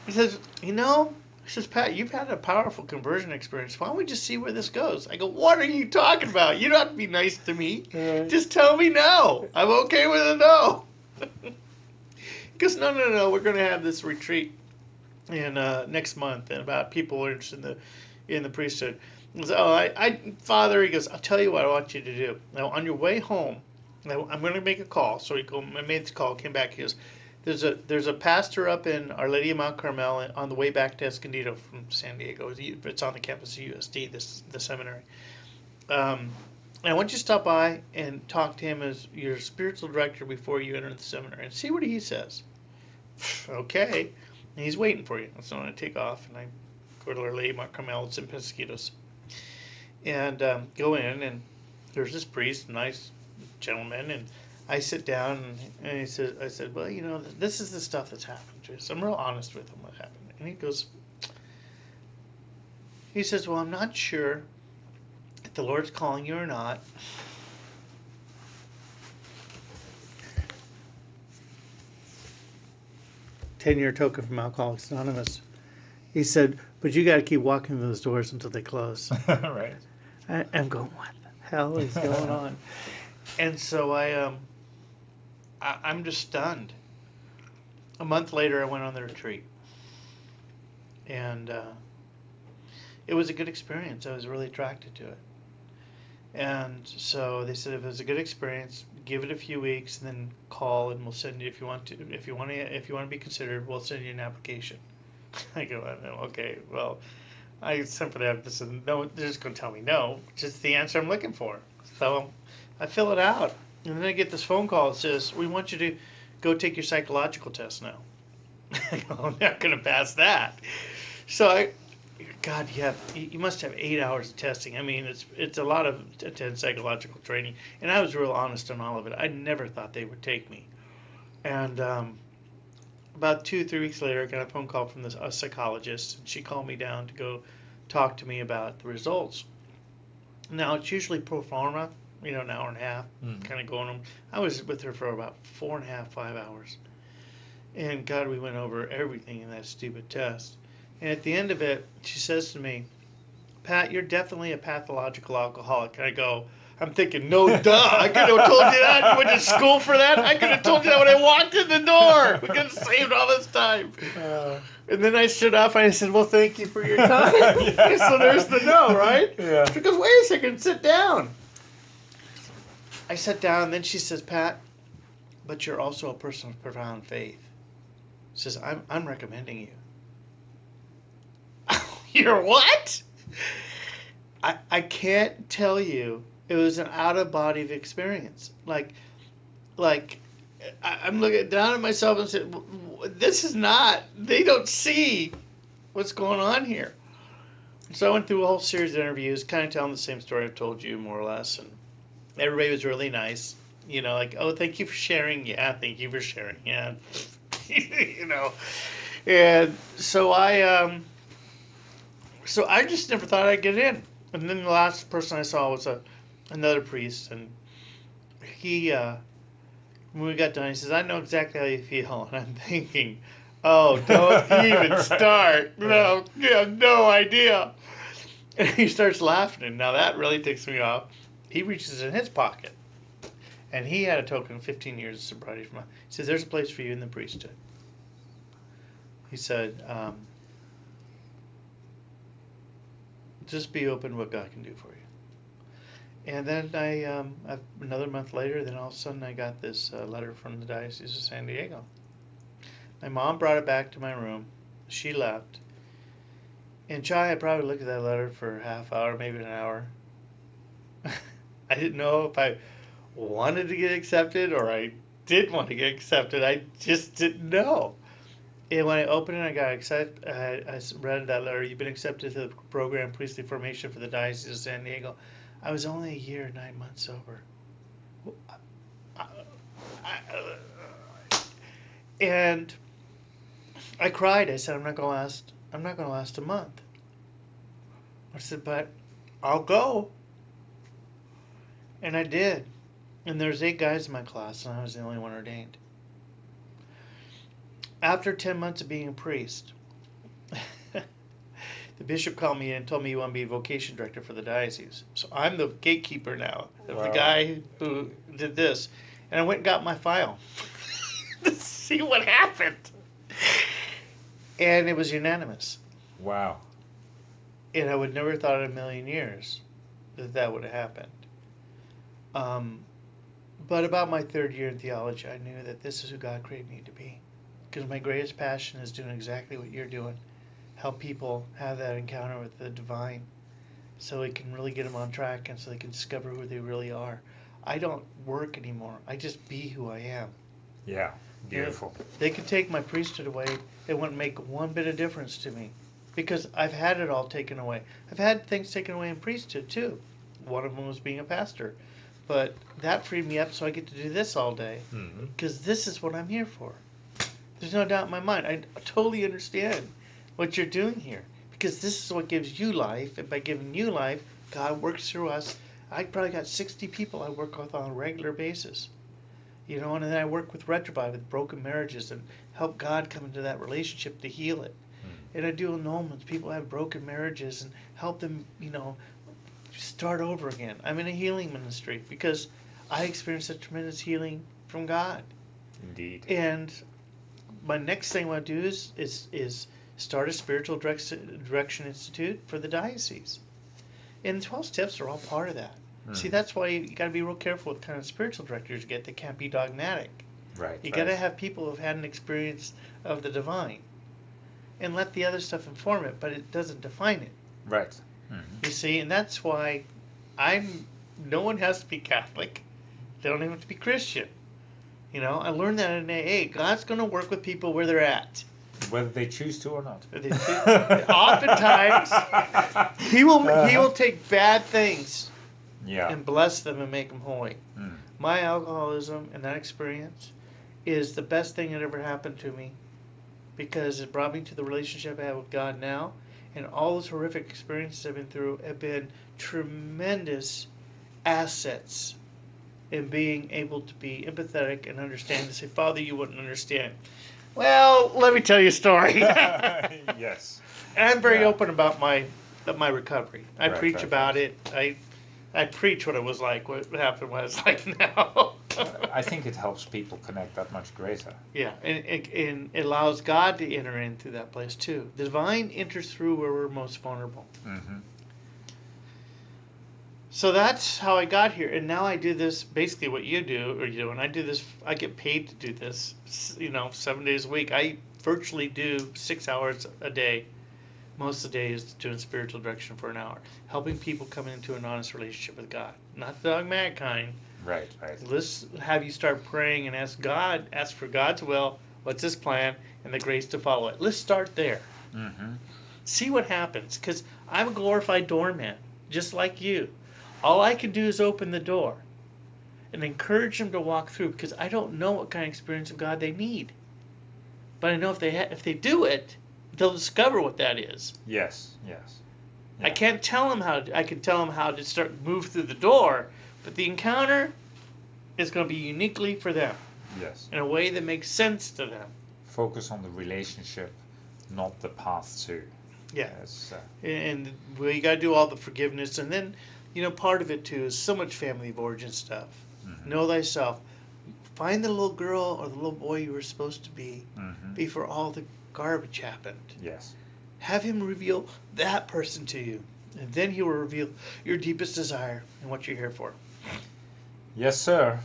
He says, He says, "Pat, you've had a powerful conversion experience. Why don't we just see where this goes?" I go, "What are you talking about? You don't have to be nice to me. Just tell me no. I'm okay with a no." He goes, No. We're going to have this retreat in next month, and about people are interested in the priesthood." I said, "Oh, Father," he goes, "I'll tell you what I want you to do. Now, on your way home, I'm going to make a call." So I made the call, came back. He goes, There's a pastor up in Our Lady of Mount Carmel on the way back to Escondido from San Diego. It's on the campus of USD, the seminary. And I want you to stop by and talk to him as your spiritual director before you enter the seminary and see what he says." Okay. And he's waiting for you. So I take off and I go to Our Lady of Mount Carmel. It's in Pensaquitos. And go in, and there's this priest, nice gentleman, and I sit down, and I said, "Well, this is the stuff that's happened to us." I'm real honest with him what happened. And he says, "Well, I'm not sure if the Lord's calling you or not." 10-year token from Alcoholics Anonymous. He said, "But you got to keep walking those doors until they close." Right. I'm going, what the hell is going on? And so I'm just stunned. A month later, I went on the retreat. And it was a good experience. I was really attracted to it. And so they said, if it's a good experience, give it a few weeks, and then call, and we'll send you, if you want to be considered, we'll send you an application. I go, "Okay, well, I simply have to say no. They're just going to tell me no, which is the answer I'm looking for." So I fill it out, And then I get this phone call that says, we want you to go take your psychological test now. I go, I'm not going to pass that. So God, you must have 8 hours of testing. I mean, it's a lot of intense psychological training. And I was real honest on all of it. I never thought they would take me. And about 2-3 weeks later, I got a phone call from a psychologist. And she called me down to go talk to me about the results. Now, it's usually pro forma, an hour and a half, kind of going on. I was with her for about 4.5, 5 hours. And God, we went over everything in that stupid test. And at the end of it, she says to me, Pat, you're definitely a pathological alcoholic. And I go, I'm thinking, no, duh. I could have told you that. You went to school for that. I could have told you that when I walked in the door. We could have saved all this time. And then I stood up and I said, well, thank you for your time. Yeah. So there's the no, right? Yeah. She goes, wait a second, sit down. I sat down, and then she says, Pat, but you're also a person of profound faith. She says, I'm recommending you. You're what? I can't tell you. It was an out-of-body experience. Like I'm looking down at myself and said, this is not, they don't see what's going on here. So I went through a whole series of interviews, kind of telling the same story I've told you, more or less. And everybody was really nice. Like, oh, thank you for sharing. Yeah, thank you for sharing. Yeah. And so I just never thought I'd get in. And then the last person I saw was another priest, and he, when we got done, he says, I know exactly how you feel. And I'm thinking, oh, don't even start. No, you have no idea. And he starts laughing, and now that really ticks me off. He reaches in his pocket, and he had a token of 15 years of sobriety from. He says, there's a place for you in the priesthood. He said, just be open to what God can do for you. And then another month later, then all of a sudden I got this letter from the Diocese of San Diego. My mom brought it back to my room. She left. And Chai, I probably looked at that letter for a half hour, maybe an hour. I didn't know if I wanted to get accepted or I did want to get accepted. I just didn't know. And when I opened it, I got excited. I read that letter. You've been accepted to the program Priestly Formation for the Diocese of San Diego. I was only a year and 9 months sober. And I cried. I said, I'm not going to last a month. I said, but I'll go. And I did. And there's 8 guys in my class, and I was the only one ordained. After 10 months of being a priest, the bishop called me in and told me he wanted to be vocation director for the diocese. So I'm the gatekeeper now of the guy who did this. And I went and got my file to see what happened. And it was unanimous. Wow. And I would never have thought in a million years that would have happened. But about my 3rd year in theology, I knew that this is who God created me to be. Because my greatest passion is doing exactly what you're doing. Help people have that encounter with the divine so we can really get them on track and so they can discover who they really are. I don't work anymore. I just be who I am. Yeah, beautiful. If they could take my priesthood away, it wouldn't make one bit of difference to me. Because I've had it all taken away. I've had things taken away in priesthood too. One of them was being a pastor. But that freed me up so I get to do this all day. Because this is what I'm here for. There's no doubt in my mind. I totally understand what you're doing here. Because this is what gives you life. And by giving you life, God works through us. I probably got 60 people I work with on a regular basis. And then I work with Retrobuy, with broken marriages, and help God come into that relationship to heal it. And I do annulments. People have broken marriages and help them, start over again. I'm in a healing ministry because I experienced a tremendous healing from God. Indeed. And my next thing I want to do is start a spiritual direction institute for the diocese. And 12 steps are all part of that. See, that's why you got to be real careful with kind of spiritual directors you get. They can't be dogmatic. Right. You got to have people who've had an experience of the divine, and let the other stuff inform it, but it doesn't define it. Right. You see, and that's why no one has to be Catholic. They don't even have to be Christian. You know, I learned that in AA. God's going to work with people where they're at. Whether they choose to or not. Oftentimes, he will take bad things Yeah. and bless them and make them holy. Mm. My alcoholism and that experience is the best thing that ever happened to me, because it brought me to the relationship I have with God now, and all those horrific experiences I've been through have been tremendous assets in being able to be empathetic and understand, and say, Father, you wouldn't understand. Well, let me tell you a story. Yes. And I'm very Yeah. open about my recovery. I Right, preach right, about right. it. I preach what it was like, what happened, what it's like now. I think it helps people connect that much greater. Yeah, and it allows God to enter into that place too. The divine enters through where we're most vulnerable. Mm-hmm. So that's how I got here, and now I do this basically what you do, and I do this. I get paid to do this. 7 days a week. I virtually do 6 hours a day. Most of the day is doing spiritual direction for an hour, helping people come into an honest relationship with God, not the dogmatic kind. Right, right. Let's have you start praying and ask for God's will, what's His plan, and the grace to follow it. Let's start there. Mm-hmm. See what happens, because I'm a glorified doorman, just like you. All I can do is open the door and encourage them to walk through, because I don't know what kind of experience of God they need. But I know if they do it, they'll discover what that is. Yes, yes. Yeah. I can't tell them I can tell them how to move through the door, but the encounter is going to be uniquely for them. Yes. In a way that makes sense to them. Focus on the relationship, not the path to. Yeah. Yes, And you got to do all the forgiveness, and then part of it too is so much family of origin stuff. Mm-hmm. Know thyself. Find the little girl or the little boy you were supposed to be Mm-hmm. before all the garbage happened. Yes. Have him reveal that person to you, and then he will reveal your deepest desire and what you're here for. Yes, sir.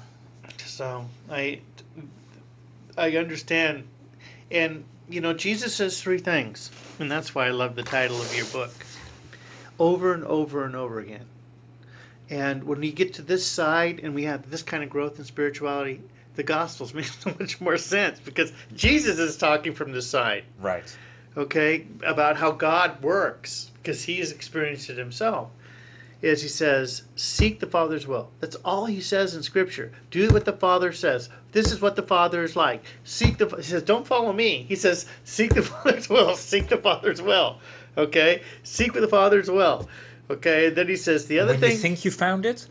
So I understand, and Jesus says 3 things, and that's why I love the title of your book. Over and over and over again. And when we get to this side and we have this kind of growth in spirituality, the Gospels make so much more sense, because Jesus is talking from this side, Right. okay, about how God works, because he has experienced it himself. As he says, seek the Father's will. That's all he says in Scripture. Do what the Father says. This is what the Father is like. He says, don't follow me. He says, seek the Father's will. Seek the Father's will. Okay? Seek with the Father's will. Okay? And then he says, the other When thing... you think you found it,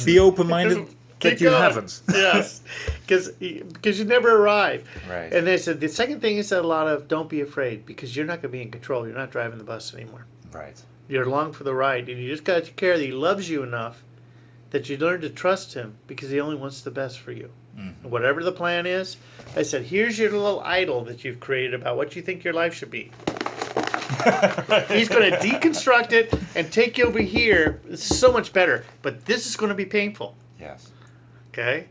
be open-minded that you going. haven't. Yes. Because you never arrive. Right. And they said, the second thing he said a lot of, don't be afraid, because you're not going to be in control. You're not driving the bus anymore. Right. You're along for the ride, and you just got to take care that he loves you enough that you learn to trust him, because he only wants the best for you. Mm-hmm. Whatever the plan is, I said, here's your little idol that you've created about what you think your life should be. He's going to deconstruct it and take you over here. It's so much better, but this is going to be painful. Yes. Okay?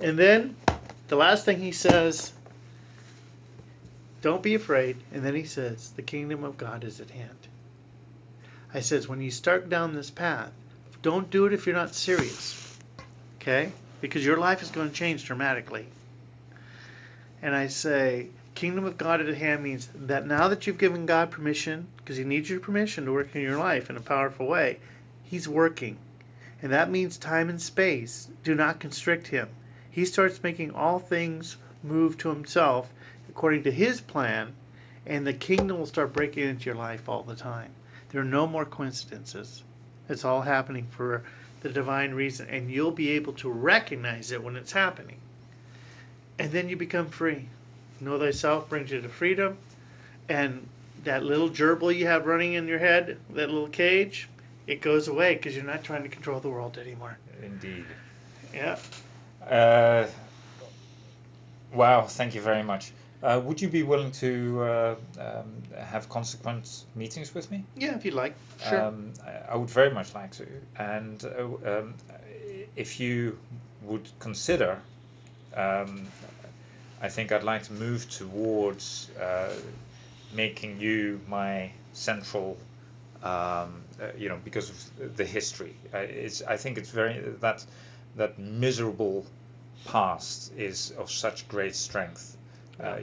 And then the last thing he says, don't be afraid. And then he says, the kingdom of God is at hand. I says, when you start down this path, don't do it if you're not serious. Okay? Because your life is going to change dramatically. And I say, kingdom of God at hand means that now that you've given God permission, because he needs your permission to work in your life in a powerful way, he's working. And that means time and space do not constrict him. He starts making all things move to himself according to his plan, and the kingdom will start breaking into your life all the time. There are no more coincidences. It's all happening for the divine reason, and you'll be able to recognize it when it's happening. And then you become free. Know thyself brings you to freedom, and that little gerbil you have running in your head, that little cage, it goes away because you're not trying to control the world anymore. Indeed. Yeah. Wow, thank you very much. Would you be willing to have consequent meetings with me? Yeah, if you'd like. Sure. I would very much like to. And if you would consider, I think I'd like to move towards making you my central, because of the history. I think it's very that that miserable past is of such great strength,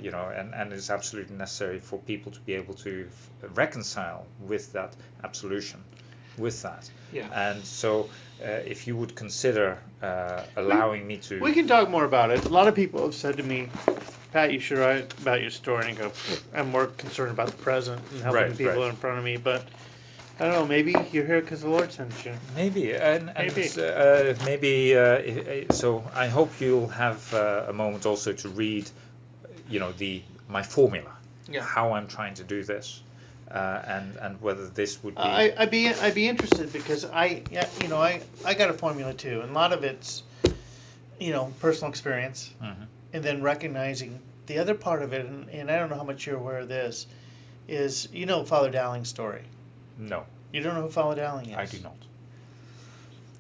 you know, and it's absolutely necessary for people to be able to reconcile with that absolution, with that. Yeah. And so, if you would consider allowing me to. We can talk more about it. A lot of people have said to me, Pat, you should write about your story. And I go, I'm more concerned about the present and helping Right, the people right. in front of me. But I don't know, maybe you're here because the Lord sent you. Maybe, and Maybe. maybe. So I hope you'll have a moment also to read, you know, my formula, Yeah. how I'm trying to do this, and whether this would be. I'd be interested because I got a formula too, and a lot of it's personal experience, Mhm. and then recognizing the other part of it, and I don't know how much you're aware of this, is Father Dowling's story. No, You don't know who Father Dowling is? I do not.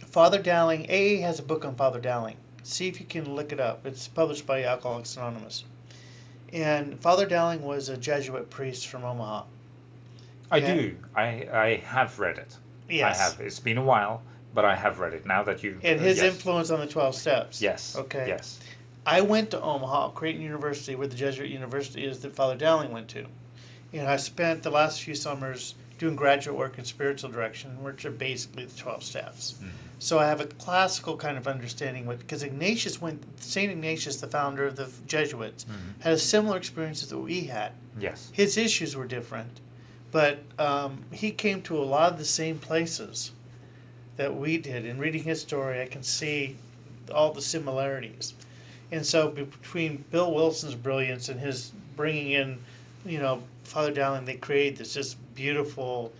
Father Dowling, AA has a book on Father Dowling. See if you can look it up. It's published by Alcoholics Anonymous. And Father Dowling was a Jesuit priest from Omaha. I Yeah. do. I have read it. Yes. I have. It's been a while, but I have read it now that you. And his yes. influence on the 12 steps. Yes. Okay. Yes. I went to Omaha, Creighton University, where the Jesuit university is that Father Dowling went to. And I spent the last few summers doing graduate work in spiritual direction, which are basically the 12 steps. Mhm. So I have a classical kind of understanding because St. Ignatius, the founder of the Jesuits, Mhm. had a similar experience that we had. Yes. His issues were different, but he came to a lot of the same places that we did. In reading his story, I can see all the similarities. And so between Bill Wilson's brilliance and his bringing in, Father Dowling, they created this just beautiful,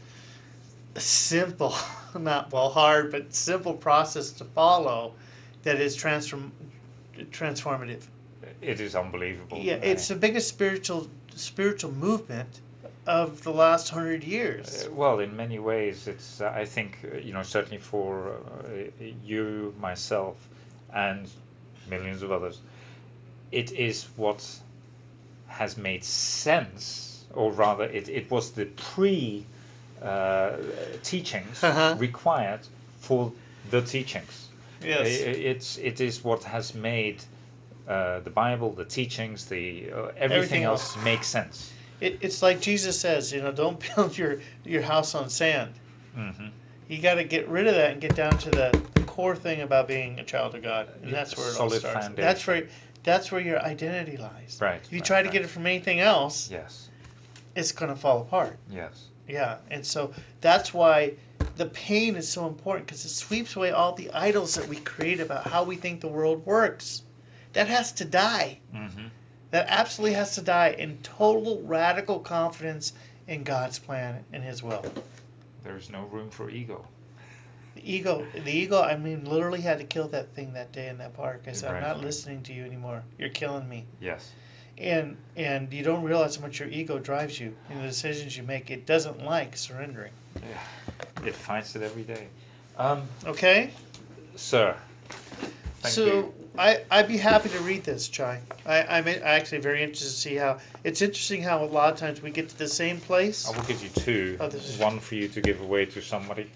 simple, not hard, but simple process to follow that is transformative. It is unbelievable. Yeah, it's the biggest spiritual movement of the last 100 years. Well, in many ways, it's. I think certainly for you, myself, and millions of others, it is what has made sense, or rather, it was the teachings Uh-huh. required for the teachings. Yes. It is what has made the Bible, the teachings, the everything Everything else make sense. It's like Jesus says, don't build your house on sand. Hmm. You got to get rid of that and get down to the core thing about being a child of God, and that's where it all Solid starts. foundation. That's where your identity lies. Right. If you right, try to right. get it from anything else, Yes. it's going to fall apart. Yes. Yeah, and so that's why the pain is so important, because it sweeps away all the idols that we create about how we think the world works. That has to die. Hmm. That absolutely has to die in total radical confidence in God's plan and His will. There's no room for ego. The ego, I mean, literally had to kill that thing that day in that park. I said, Right, I'm not right. listening to you anymore. You're killing me. Yes. And you don't realize how much your ego drives you in the decisions you make. It doesn't like surrendering. Yeah. It fights it every day. Okay? Sir. Thank you. I'd be happy to read this, Chai. I'm actually very interested to see how. It's interesting how a lot of times we get to the same place. I will give you two. Oh, this is- One for you to give away to somebody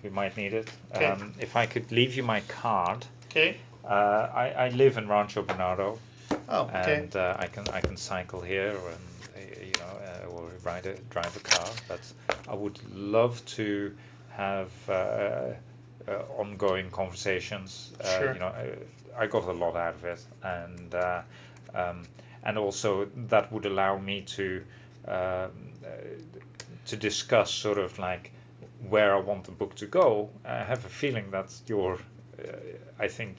who might need it. Okay. If I could leave you my card. Okay? I live in Rancho Bernardo, Oh, okay. and I can cycle here and or drive a car. But I would love to have ongoing conversations. Sure. I got a lot out of it, and also that would allow me to discuss sort of like where I want the book to go. I have a feeling that I think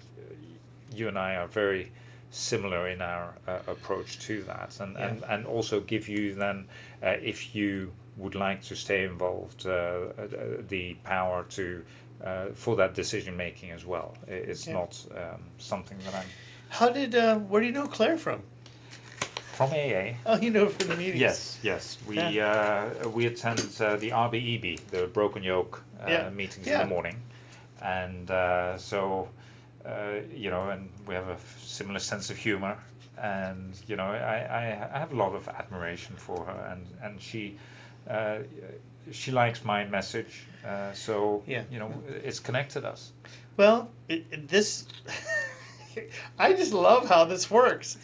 you and I are very similar in our approach to that, and also give you then, if you would like to stay involved, the power to for that decision making as well. It's Okay. not something that I'm Where do you know Claire from? from AA. Oh, you know her from the meetings. Yes. We attend the RBEB, the Broken Yoke Yeah. meetings Yeah. in the morning, and so and we have a similar sense of humor, and I have a lot of admiration for her, and she uh, she likes my message, so Yeah. it's connected us. Well, this I just love how this works.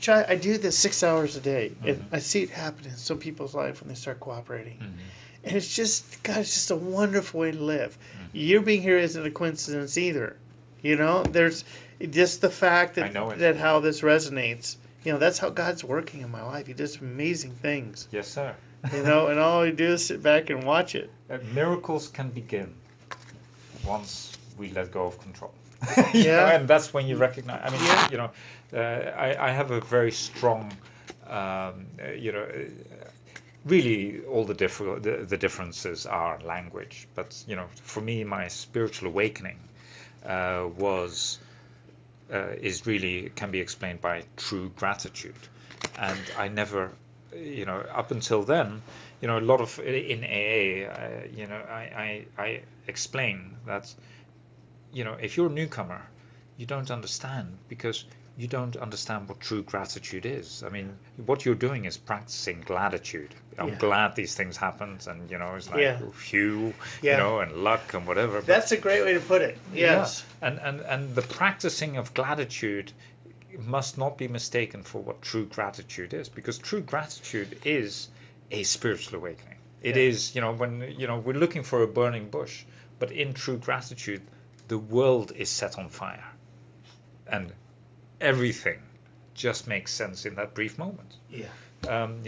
I do this 6 hours a day, and I see it happen in some people's life when they start cooperating. And it's just, God, it's just a wonderful way to live. Your being here isn't a coincidence either. There's just the fact I know it. that how this resonates. That's how God's working in my life. He does amazing things. Yes, sir. And all I do is sit back and watch it. Miracles can begin once we let go of control. Yeah. And that's when you recognize. I mean, Yeah. I have a very strong, really all the differences are language. But for me, my spiritual awakening is really can be explained by true gratitude, and I never, up until then, a lot of in AA, I explain that, if you're a newcomer, you don't understand because you don't understand what true gratitude is. I mean, what you're doing is practicing gratitude. I'm glad these things happened, and it's like phew, and luck and whatever. That's a great way to put it. Yes. Yeah. And the practicing of gratitude must not be mistaken for what true gratitude is, because true gratitude is a spiritual awakening. It is, when we're looking for a burning bush, but in true gratitude, the world is set on fire, and everything just makes sense in that brief moment. Yeah. And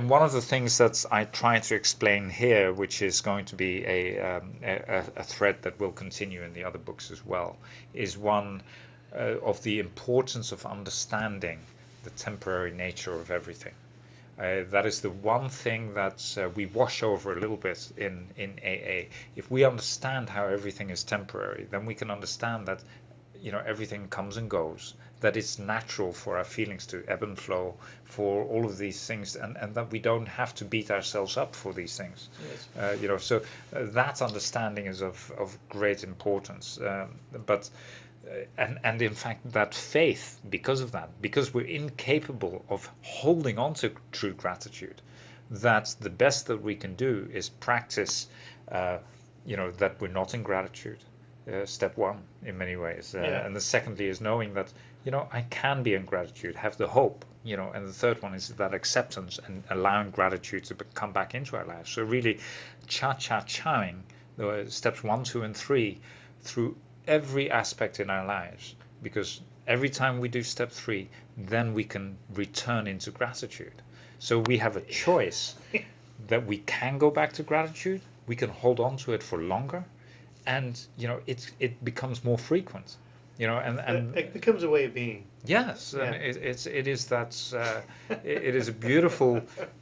one of the things that I try to explain here, which is going to be a thread that will continue in the other books as well, is one of the importance of understanding the temporary nature of everything. That is the one thing that we wash over a little bit in AA. If we understand how everything is temporary, then we can understand that everything comes and goes, that it's natural for our feelings to ebb and flow, for all of these things, and that we don't have to beat ourselves up for these things. Yes. So that understanding is of great importance. And in fact, that faith, because of that, because we're incapable of holding on to true gratitude, that the best that we can do is practice, that we're not in gratitude. Step one, in many ways. And the secondly is knowing that, I can be in gratitude, have the hope, and the third one is that acceptance and allowing gratitude to come back into our lives. So really cha-cha-chaing the steps 1, 2, and 3 through every aspect in our lives, because every time we do step 3, then we can return into gratitude. So we have a choice that we can go back to gratitude, we can hold on to it for longer, and it becomes more frequent, and it becomes a way of being. Yes, yeah. It is a beautiful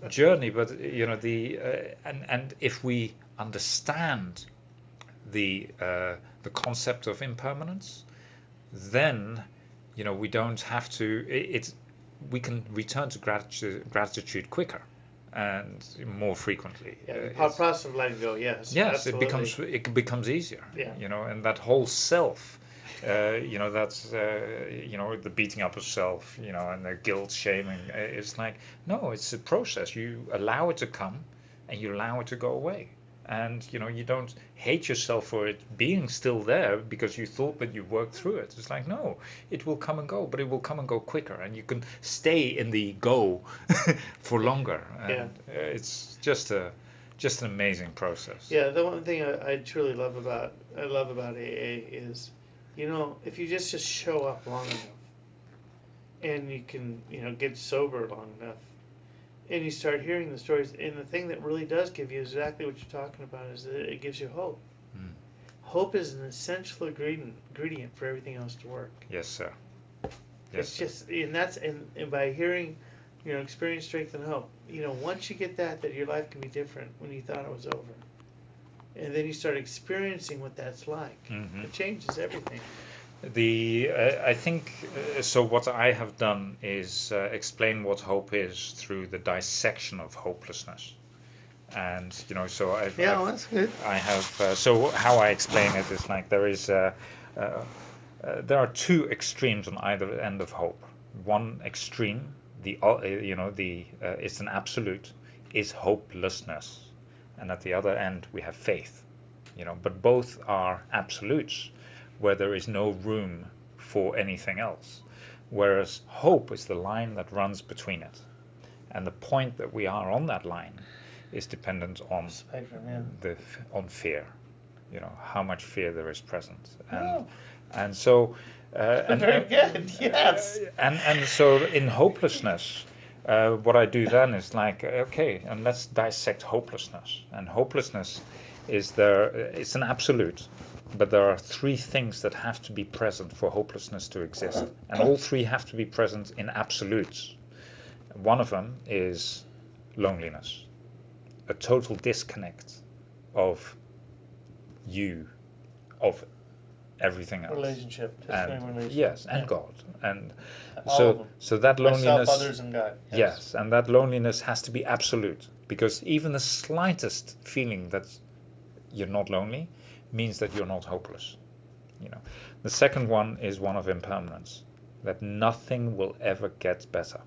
journey, but and if we understand the concept of impermanence, then we don't have to. We can return to gratitude quicker and more frequently. The process of letting go, yes. Yes, absolutely. it becomes easier. Yeah. And that whole self, that's the beating up of self, and the guilt, shaming. It's like, no, it's a process. You allow it to come, and you allow it to go away. And you don't hate yourself for it being still there because you thought that you worked through it. It's like, no, it will come and go, but it will come and go quicker, and you can stay in the go for longer. And it's just an amazing process. Yeah, the one thing I truly love about AA is, if you just show up long enough, and you can get sober long enough, and you start hearing the stories, and the thing that really does give you exactly what you're talking about is that it gives you hope. Hope is an essential ingredient for everything else to work. Yes, sir. Yes, it's just, and by hearing, experience, strength, and hope. Once you get that your life can be different when you thought it was over, and then you start experiencing what that's like. It changes everything. I think so. What I have done is explain what hope is through the dissection of hopelessness, and so that's good. I have so how I explain it is like there are two extremes on either end of hope. One extreme, it's an absolute, is hopelessness, and at the other end we have faith. But both are absolutes where there is no room for anything else. Whereas hope is the line that runs between it, and the point that we are on that line is dependent on Spectrum, yeah. on fear. How much fear there is present, Oh. and so Very good. Yes. and so in hopelessness, what I do then is like, okay, and let's dissect hopelessness. And hopelessness it's an absolute, but there are three things that have to be present for hopelessness to exist, and all three have to be present in absolutes. One of them is loneliness, a total disconnect of you, of everything else. Relationship. And yes, and Yeah. God, and All of them. so that loneliness, Myself, others, and God. yes, and that loneliness has to be absolute, because even the slightest feeling that you're not lonely means that you're not hopeless. The second one is one of impermanence, that nothing will ever get better,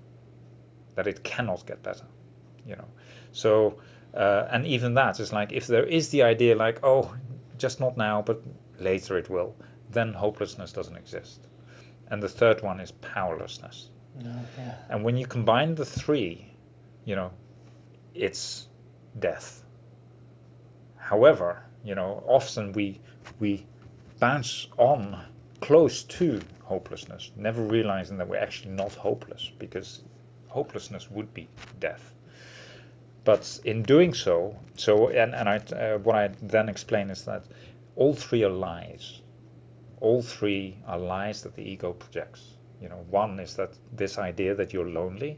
that it cannot get better. So and even that is like, if there is the idea like, oh, just not now, but later it will, then hopelessness doesn't exist. And the third one is powerlessness. No, yeah. And when you combine the three, it's death. However, often we bounce on close to hopelessness, never realizing that we're actually not hopeless, because hopelessness would be death. But in doing so, what I then explain is that all three are lies. All three are lies that the ego projects. One is that this idea that you're lonely,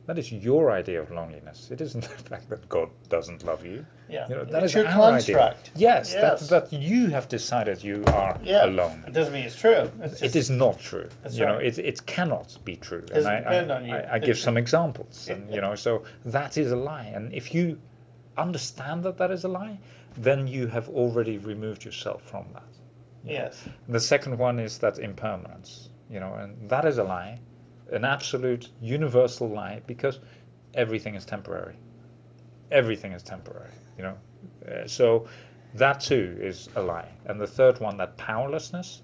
that is your idea of loneliness. It isn't the fact that God doesn't love you. Yeah. That It's is your our construct. idea. Yes, Yes. that you have decided you are Yeah. alone. It doesn't mean it's true. It's It is not true. That's right. It cannot be true. And Doesn't depend on you. I give some examples, and so that is a lie. And if you understand that that is a lie, then you have already removed yourself from that. Yes. The second one is that impermanence, and that is a lie, an absolute universal lie, because everything is temporary. Everything is temporary, so that too is a lie. And the third one, that powerlessness,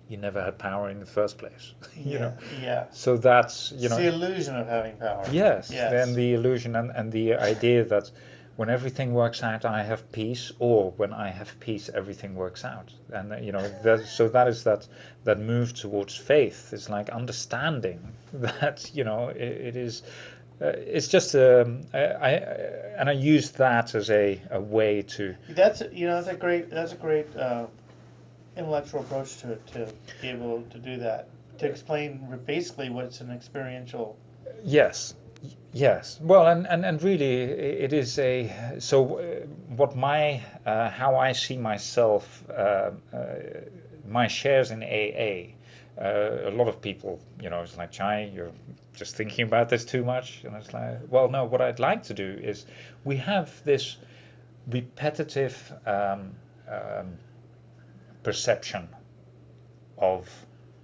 you never had power in the first place. Yeah. So that's, It's the illusion of having power. yes, Yes. then the illusion and the idea that when everything works out, I have peace, or when I have peace, everything works out. And so that is that move towards faith. It's like understanding that it is. It's just I use that as a way to. That's a great intellectual approach to it, to be able to do that, to explain basically what's an experiential. Yes. Well, and really, it is what how I see myself, my shares in AA. A lot of people, it's like, Chai, you're just thinking about this too much. And it's like, well, no, what I'd like to do is, we have this repetitive perception of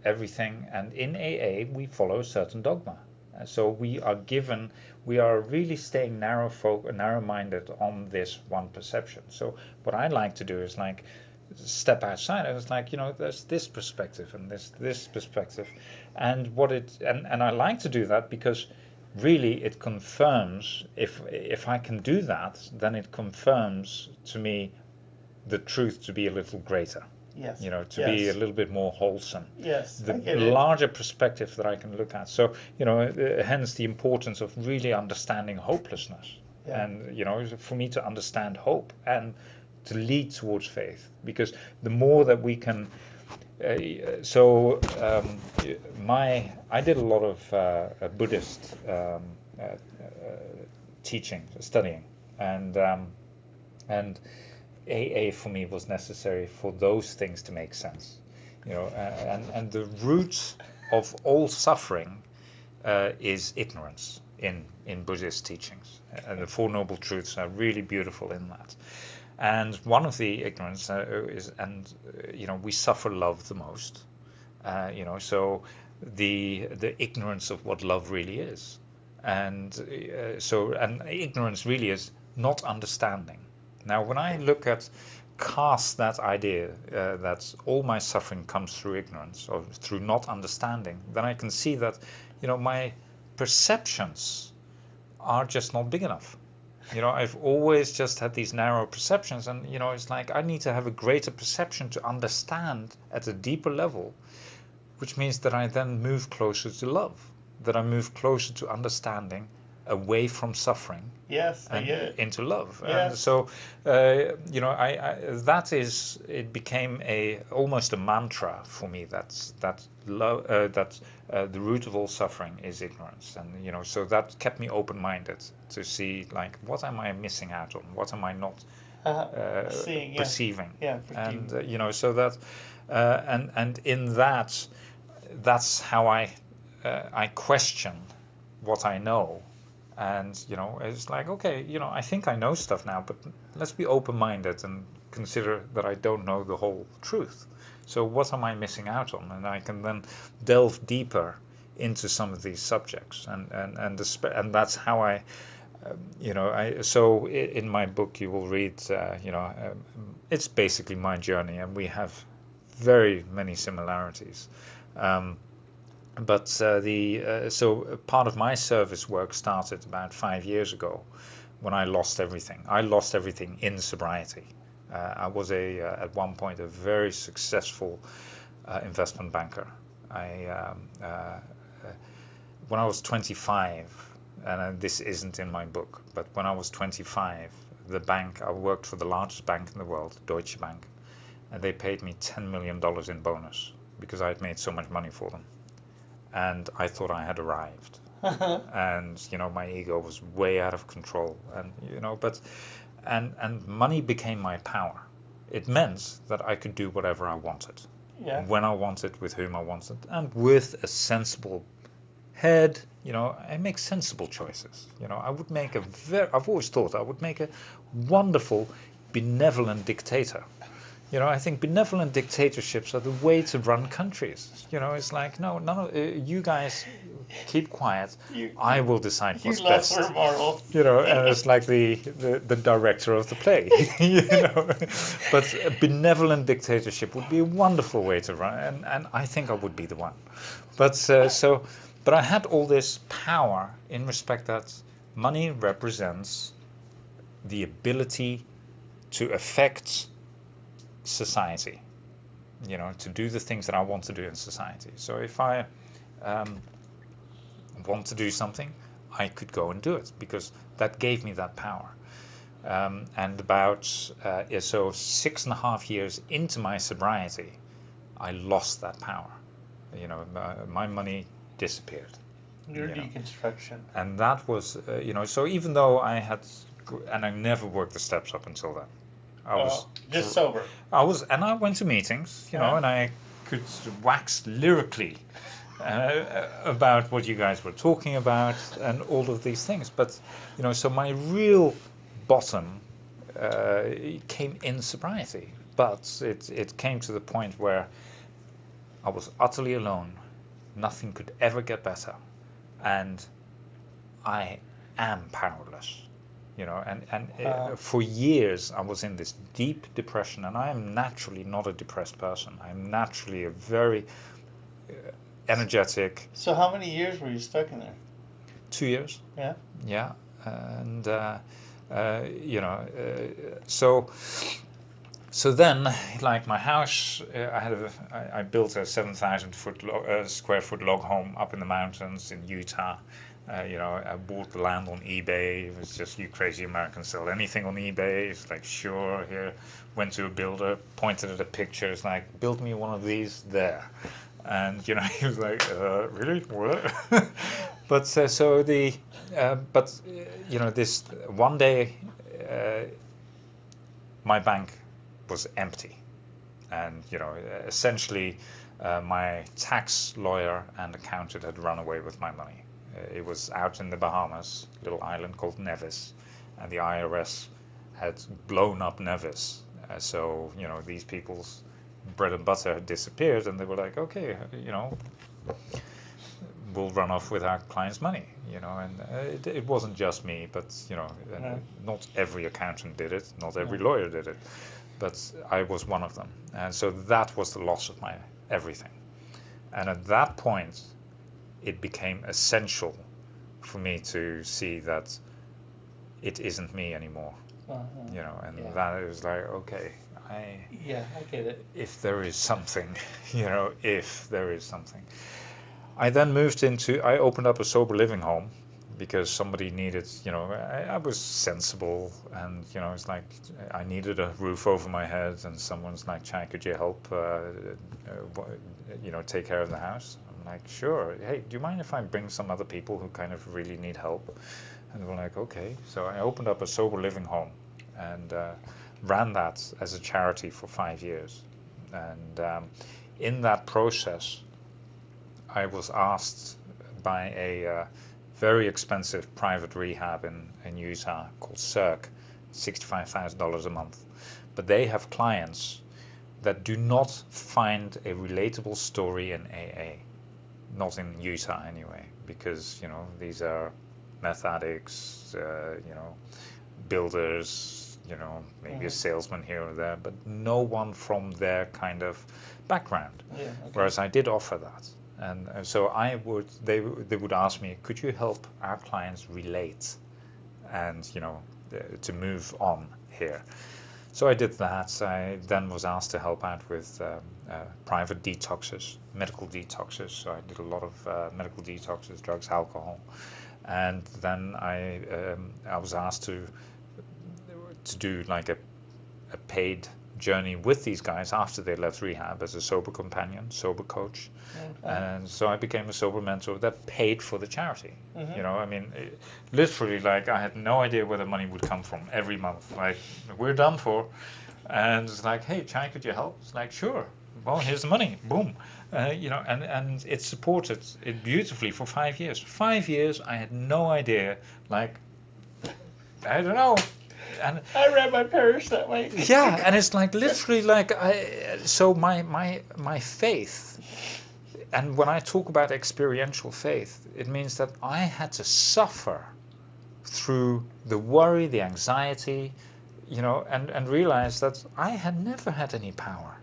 everything, and in AA we follow a certain dogma. So we are really staying narrow-minded on this one perception. So what I like to do is like step outside. I was like, there's this perspective and this perspective, and and I like to do that because really it confirms, if I can do that, then it confirms to me the truth to be a little greater. Yes. To be a little bit more wholesome. Yes. The I get it. larger perspective that I can look at. So, hence the importance of really understanding hopelessness. Yeah. And, for me to understand hope and to lead towards faith. Because the more that we can. I did a lot of Buddhist teaching, studying. And AA for me was necessary for those things to make sense, and the root of all suffering is ignorance in Buddhist teachings, and the Four Noble Truths are really beautiful in that. And one of the ignorance is, we suffer love the most, so the ignorance of what love really is. And and ignorance really is not understanding. Now, when I look at cast that idea that all my suffering comes through ignorance or through not understanding, then I can see that, my perceptions are just not big enough. I've always just had these narrow perceptions, and it's like I need to have a greater perception to understand at a deeper level, which means that I then move closer to love, that I move closer to understanding, away from suffering, Yes, I and get it. into love. And Yes. so, it became almost a mantra for me. That love, that the root of all suffering is ignorance, and so that kept me open-minded to see, like, what am I missing out on? What am I not Seeing, yeah, perceiving? yeah, And 15. so that, and in that, that's how I question what I know. And it's like, okay, I think I know stuff now, but let's be open-minded and consider that I don't know the whole truth. So what am I missing out on? And I can then delve deeper into some of these subjects, and that's how in my book you will read, it's basically my journey, and we have very many similarities. Um, but so part of my service work started about 5 years ago when I lost everything. I lost everything in sobriety. I was at one point a very successful investment banker. I When I was 25, and this isn't in my book, but when I was 25, the bank I worked for, the largest bank in the world, Deutsche Bank, and they paid me $10 million in bonus because I had made so much money for them. And I thought I had arrived. And my ego was way out of control, and money became my power. It meant that I could do whatever I wanted, Yeah. when I wanted, with whom I wanted, and with a sensible head. I make sensible choices. I've always thought I would make a wonderful benevolent dictator. I think benevolent dictatorships are the way to run countries. It's like, no, none of you guys keep quiet. You, I will decide you what's lost best. her moral. And it's like the director of the play. But a benevolent dictatorship would be a wonderful way to run, and I think I would be the one. But but I had all this power in respect that money represents the ability to affect society, to do the things that I want to do in society. So if I um, want to do something, I could go and do it because that gave me that power. And about 6.5 years into my sobriety, I lost that power. My money disappeared. Your You know, deconstruction. and that was, so even though and I never worked the steps up until then. I was Just sober. and I went to meetings, and I could wax lyrically about what you guys were talking about and all of these things. But, so my real bottom came in sobriety. But it came to the point where I was utterly alone. Nothing could ever get better. And I am powerless. For years I was in this deep depression, and I am naturally not a depressed person. I'm naturally a very energetic. So how many years were you stuck in there? 2 years. Yeah. Yeah. And so then, like my house, I built a 7,000 square foot log home up in the mountains in Utah. I bought the land on eBay. It was just, you crazy Americans sell anything on eBay. It's like, sure, here. Went to a builder, pointed at a picture. It's like, build me one of these there. And, he was like, really? What? But this one day, my bank was empty. And, essentially, my tax lawyer and accountant had run away with my money. It was out in the Bahamas, a little island called Nevis, and the IRS had blown up Nevis. So, these people bread and butter had disappeared, and they were like, okay, we'll run off with our clients' money, and it wasn't just me, but Yeah. not every accountant did it, not every Yeah. lawyer did it, but I was one of them, and so that was the loss of my everything. And at that point, it became essential for me to see that it isn't me anymore, and Yeah. that it was like, okay, I Yeah, I get it. if there is something, if there is something. I then I opened up a sober living home because somebody needed, I was sensible, and, it's like I needed a roof over my head, and someone's like, Chai, could you help, take care of the house? I'm like, sure. Hey, do you mind if I bring some other people who kind of really need help? And they were like, okay. So I opened up a sober living home and ran that as a charity for 5 years. And in that process, I was asked by a very expensive private rehab in Utah called Cirque, $65,000 a month. But they have clients that do not find a relatable story in AA, not in Utah anyway, because these are meth addicts, builders, maybe a salesman here or there, but no one from their kind of background. Yeah, okay. Whereas I did offer that. And so they would ask me, could you help our clients relate and, to move on here? So I did that. I then was asked to help out with private detoxes, medical detoxes. So I did a lot of medical detoxes, drugs, alcohol. And then I was asked to do like a paid journey with these guys after they left rehab as a sober companion, sober coach. Okay. And so I became a sober mentor that paid for the charity. Mhm. I mean, literally, like, I had no idea where the money would come from every month. Like, we're done for. And it's like, hey, Chai, could you help? It's like, sure. Well, here's the money. Boom. And it supported it beautifully for 5 years. 5 years, I had no idea. Like, I don't know. And I ran my parish that way. yeah, and it's like literally like so my faith, and when I talk about experiential faith, it means that I had to suffer through the worry, the anxiety, and realize that I had never had any power.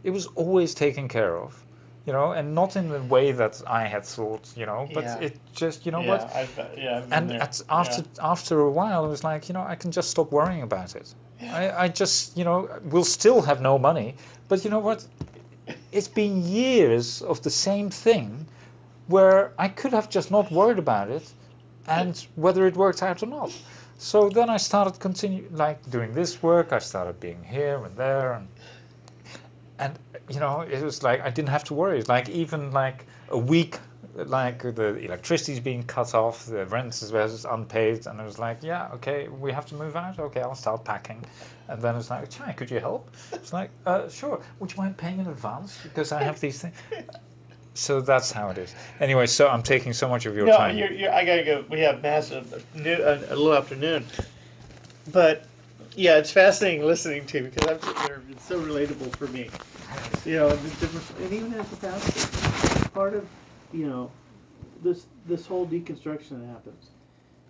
It was always taken care of, and not in the way that I had thought, but Yeah. it just, Yeah, what, I've been and there. after a while, it was like, I can just stop worrying about it. Yeah. I just, will still have no money, but you know what? It's been years of the same thing where I could have just not worried about it, and whether it worked out or not. So then I started like doing this work. I started being here and there, and it was like I didn't have to worry. It's like even like a week, like the electricity's being cut off, the rent is unpaid, and it was like, yeah, okay, we have to move out. Okay, I'll start packing. And then it's like, Chai, could you help? It's like, sure. Would you mind paying in advance because I have these things? So that's how it is. Anyway, so I'm taking so much of your No, time. I gotta go. We have massive a little afternoon, but yeah, it's fascinating listening to you because it's so relatable for me. The difference, and even as a pastor, part of this whole deconstruction that happens.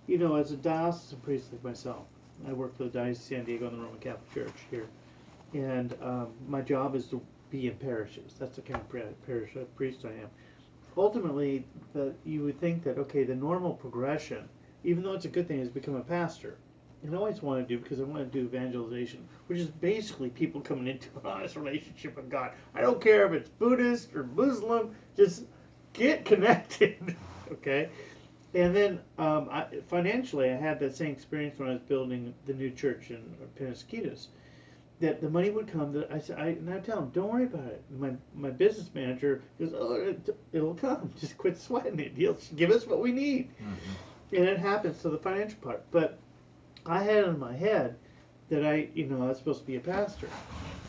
As a diocesan priest like myself, I work for the Diocese of San Diego in the Roman Catholic Church here, and my job is to be in parishes. That's the kind of parish priest I am. Ultimately, you would think that, okay, the normal progression, even though it's a good thing, is become a pastor. And I always want to do, because I want to do evangelization, which is basically people coming into an honest relationship with God. I don't care if it's Buddhist or Muslim, just get connected, okay? And then financially, I had that same experience when I was building the new church in Penasquitos. That the money would come. That and I tell them, don't worry about it. My business manager goes, oh, it'll come. Just quit sweating it. He'll give us what we need, and it happens to the financial part. But I had in my head that I was supposed to be a pastor,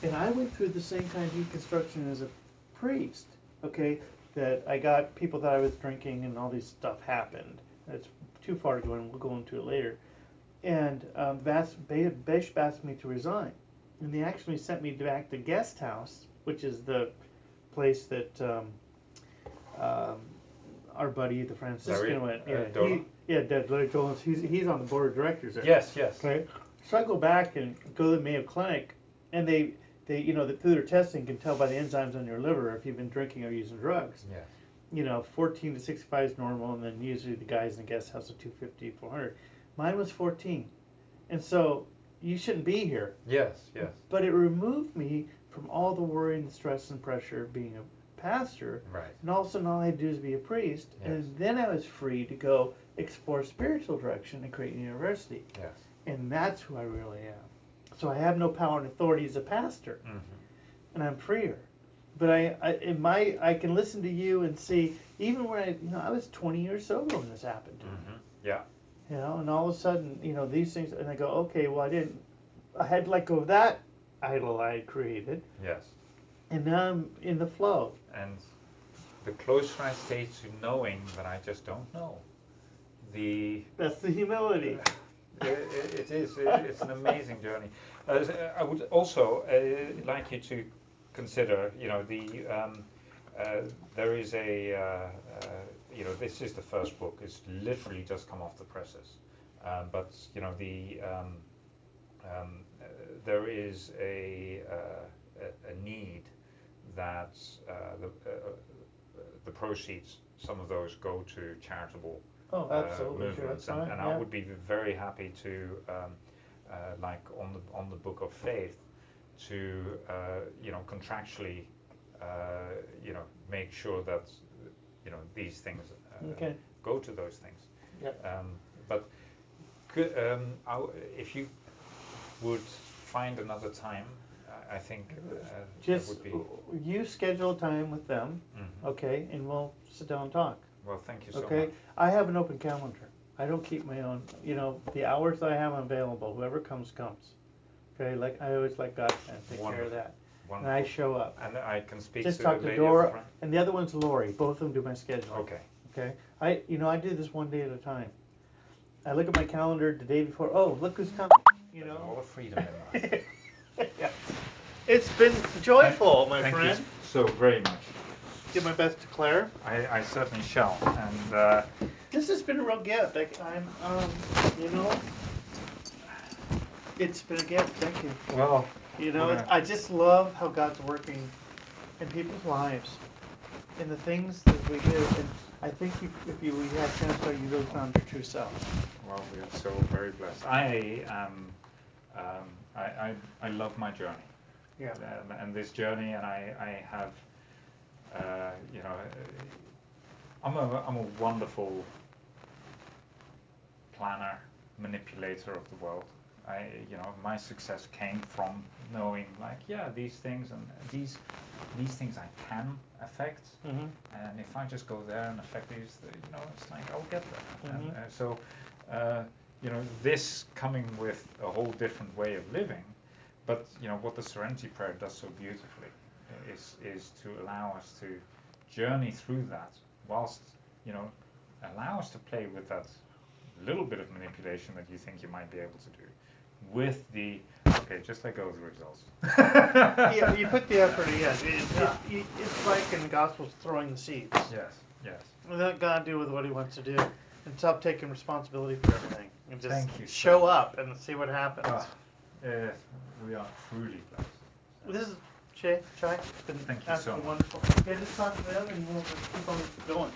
and I went through the same kind of deconstruction as a priest. Okay, that I got people that I was drinking, and all this stuff happened. It's too far to go, and we'll go into it later. And Bishop asked me to resign. And they actually sent me back to guest house which is the place that um, our buddy, the Franciscan, went. Yeah, Larry Dolan. He's on the board of directors there. Yes, yes. Okay. So I go back and go to the Mayo Clinic, and they through their testing can tell by the enzymes on your liver if you've been drinking or using drugs. Yes. 14 to 65 is normal, and then usually the guys in the guest house are 250, 400. Mine was 14, and so you shouldn't be here. Yes, yes. But it removed me from all the worry and stress and pressure of being a pastor. Right. And all of a sudden, all I had to do is be a priest, Yes. and then I was free to go explore spiritual direction and create a university. Yes. And that's who I really am. So I have no power and authority as a pastor, Mm-hmm. and I'm freer. But I can listen to you and see, even when I was 20 years sober when this happened to me. Mm-hmm. Yeah. And all of a sudden, these things, and I go, okay, well, I had to let go of that idol I had created, Yes. and now I'm in the flow. And the closer I stay to knowing that I just don't know, That's the humility. it is. It's an amazing journey. I would also like you to consider, there is this is the first book. It's literally just come off the presses, but there is a need that the proceeds, some of those go to charitable movements, Sure, and I would be very happy to, like on the Book of Faith, to contractually, make sure that these things go to those things. But if you would find another time, I think just that would be. You schedule time with them, Mm-hmm. okay, and we'll sit down and talk. Well, thank you so Okay, much. I have an open calendar. I don't keep my own. The hours that I have available, whoever comes, comes. Okay, like I always let God take care of that. Wonderful. And I show up. And I can speak Just to talk the to lady Dora, at the front. and the other one's Lori. Both of them do my schedule. Okay. Okay. I do this one day at a time. I look at my calendar the day before. Oh, look who's coming. All the freedom in life. Yeah. It's been joyful, my Thank friend. you so very much. Do my best to Claire. I certainly shall. And This has been a real gift. I'm, it's been a gift. Thank you. well, I just love how God's working in people's lives, in the things that we do. And I think if we had a chance to, you really found your true self. well, we are so very blessed. I am. I love my journey. Yeah. And this journey, and I have. I'm a wonderful planner, manipulator of the world. My success came from knowing, these things and these things I can affect, Mm-hmm. and if I just go there and affect these, it's like I'll get there. Mm-hmm. And so, this coming with a whole different way of living, but what the Serenity Prayer does so beautifully is to allow us to journey through that, whilst allow us to play with that little bit of manipulation that you think you might be able to do, with the just let go of the results. Yeah, you put the effort in. It's like in the Gospels, throwing the seeds. Yes. Let God do with what He wants to do, and stop taking responsibility for everything, and just Thank you so show much. up and see what happens. We are truly blessed. This is Chai. It's been Thank you so absolutely much. wonderful. Yeah, just talk to them, and we'll just keep on going.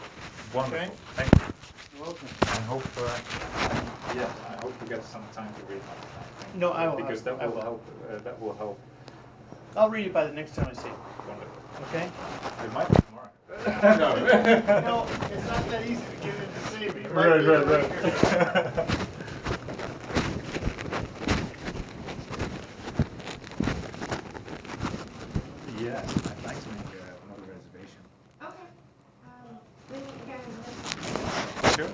Wonderful. Okay. Thank you. You're welcome. I hope I hope you get some time to read my No, I will. because that will help. That will help. I'll read it by the next time I see you. Wonderful. Okay? It might be tomorrow. No. No, it's not that easy to get in to see me. It might Right, be right, later. right. Yeah, I'd like to make another reservation. Okay. We can go. Sure.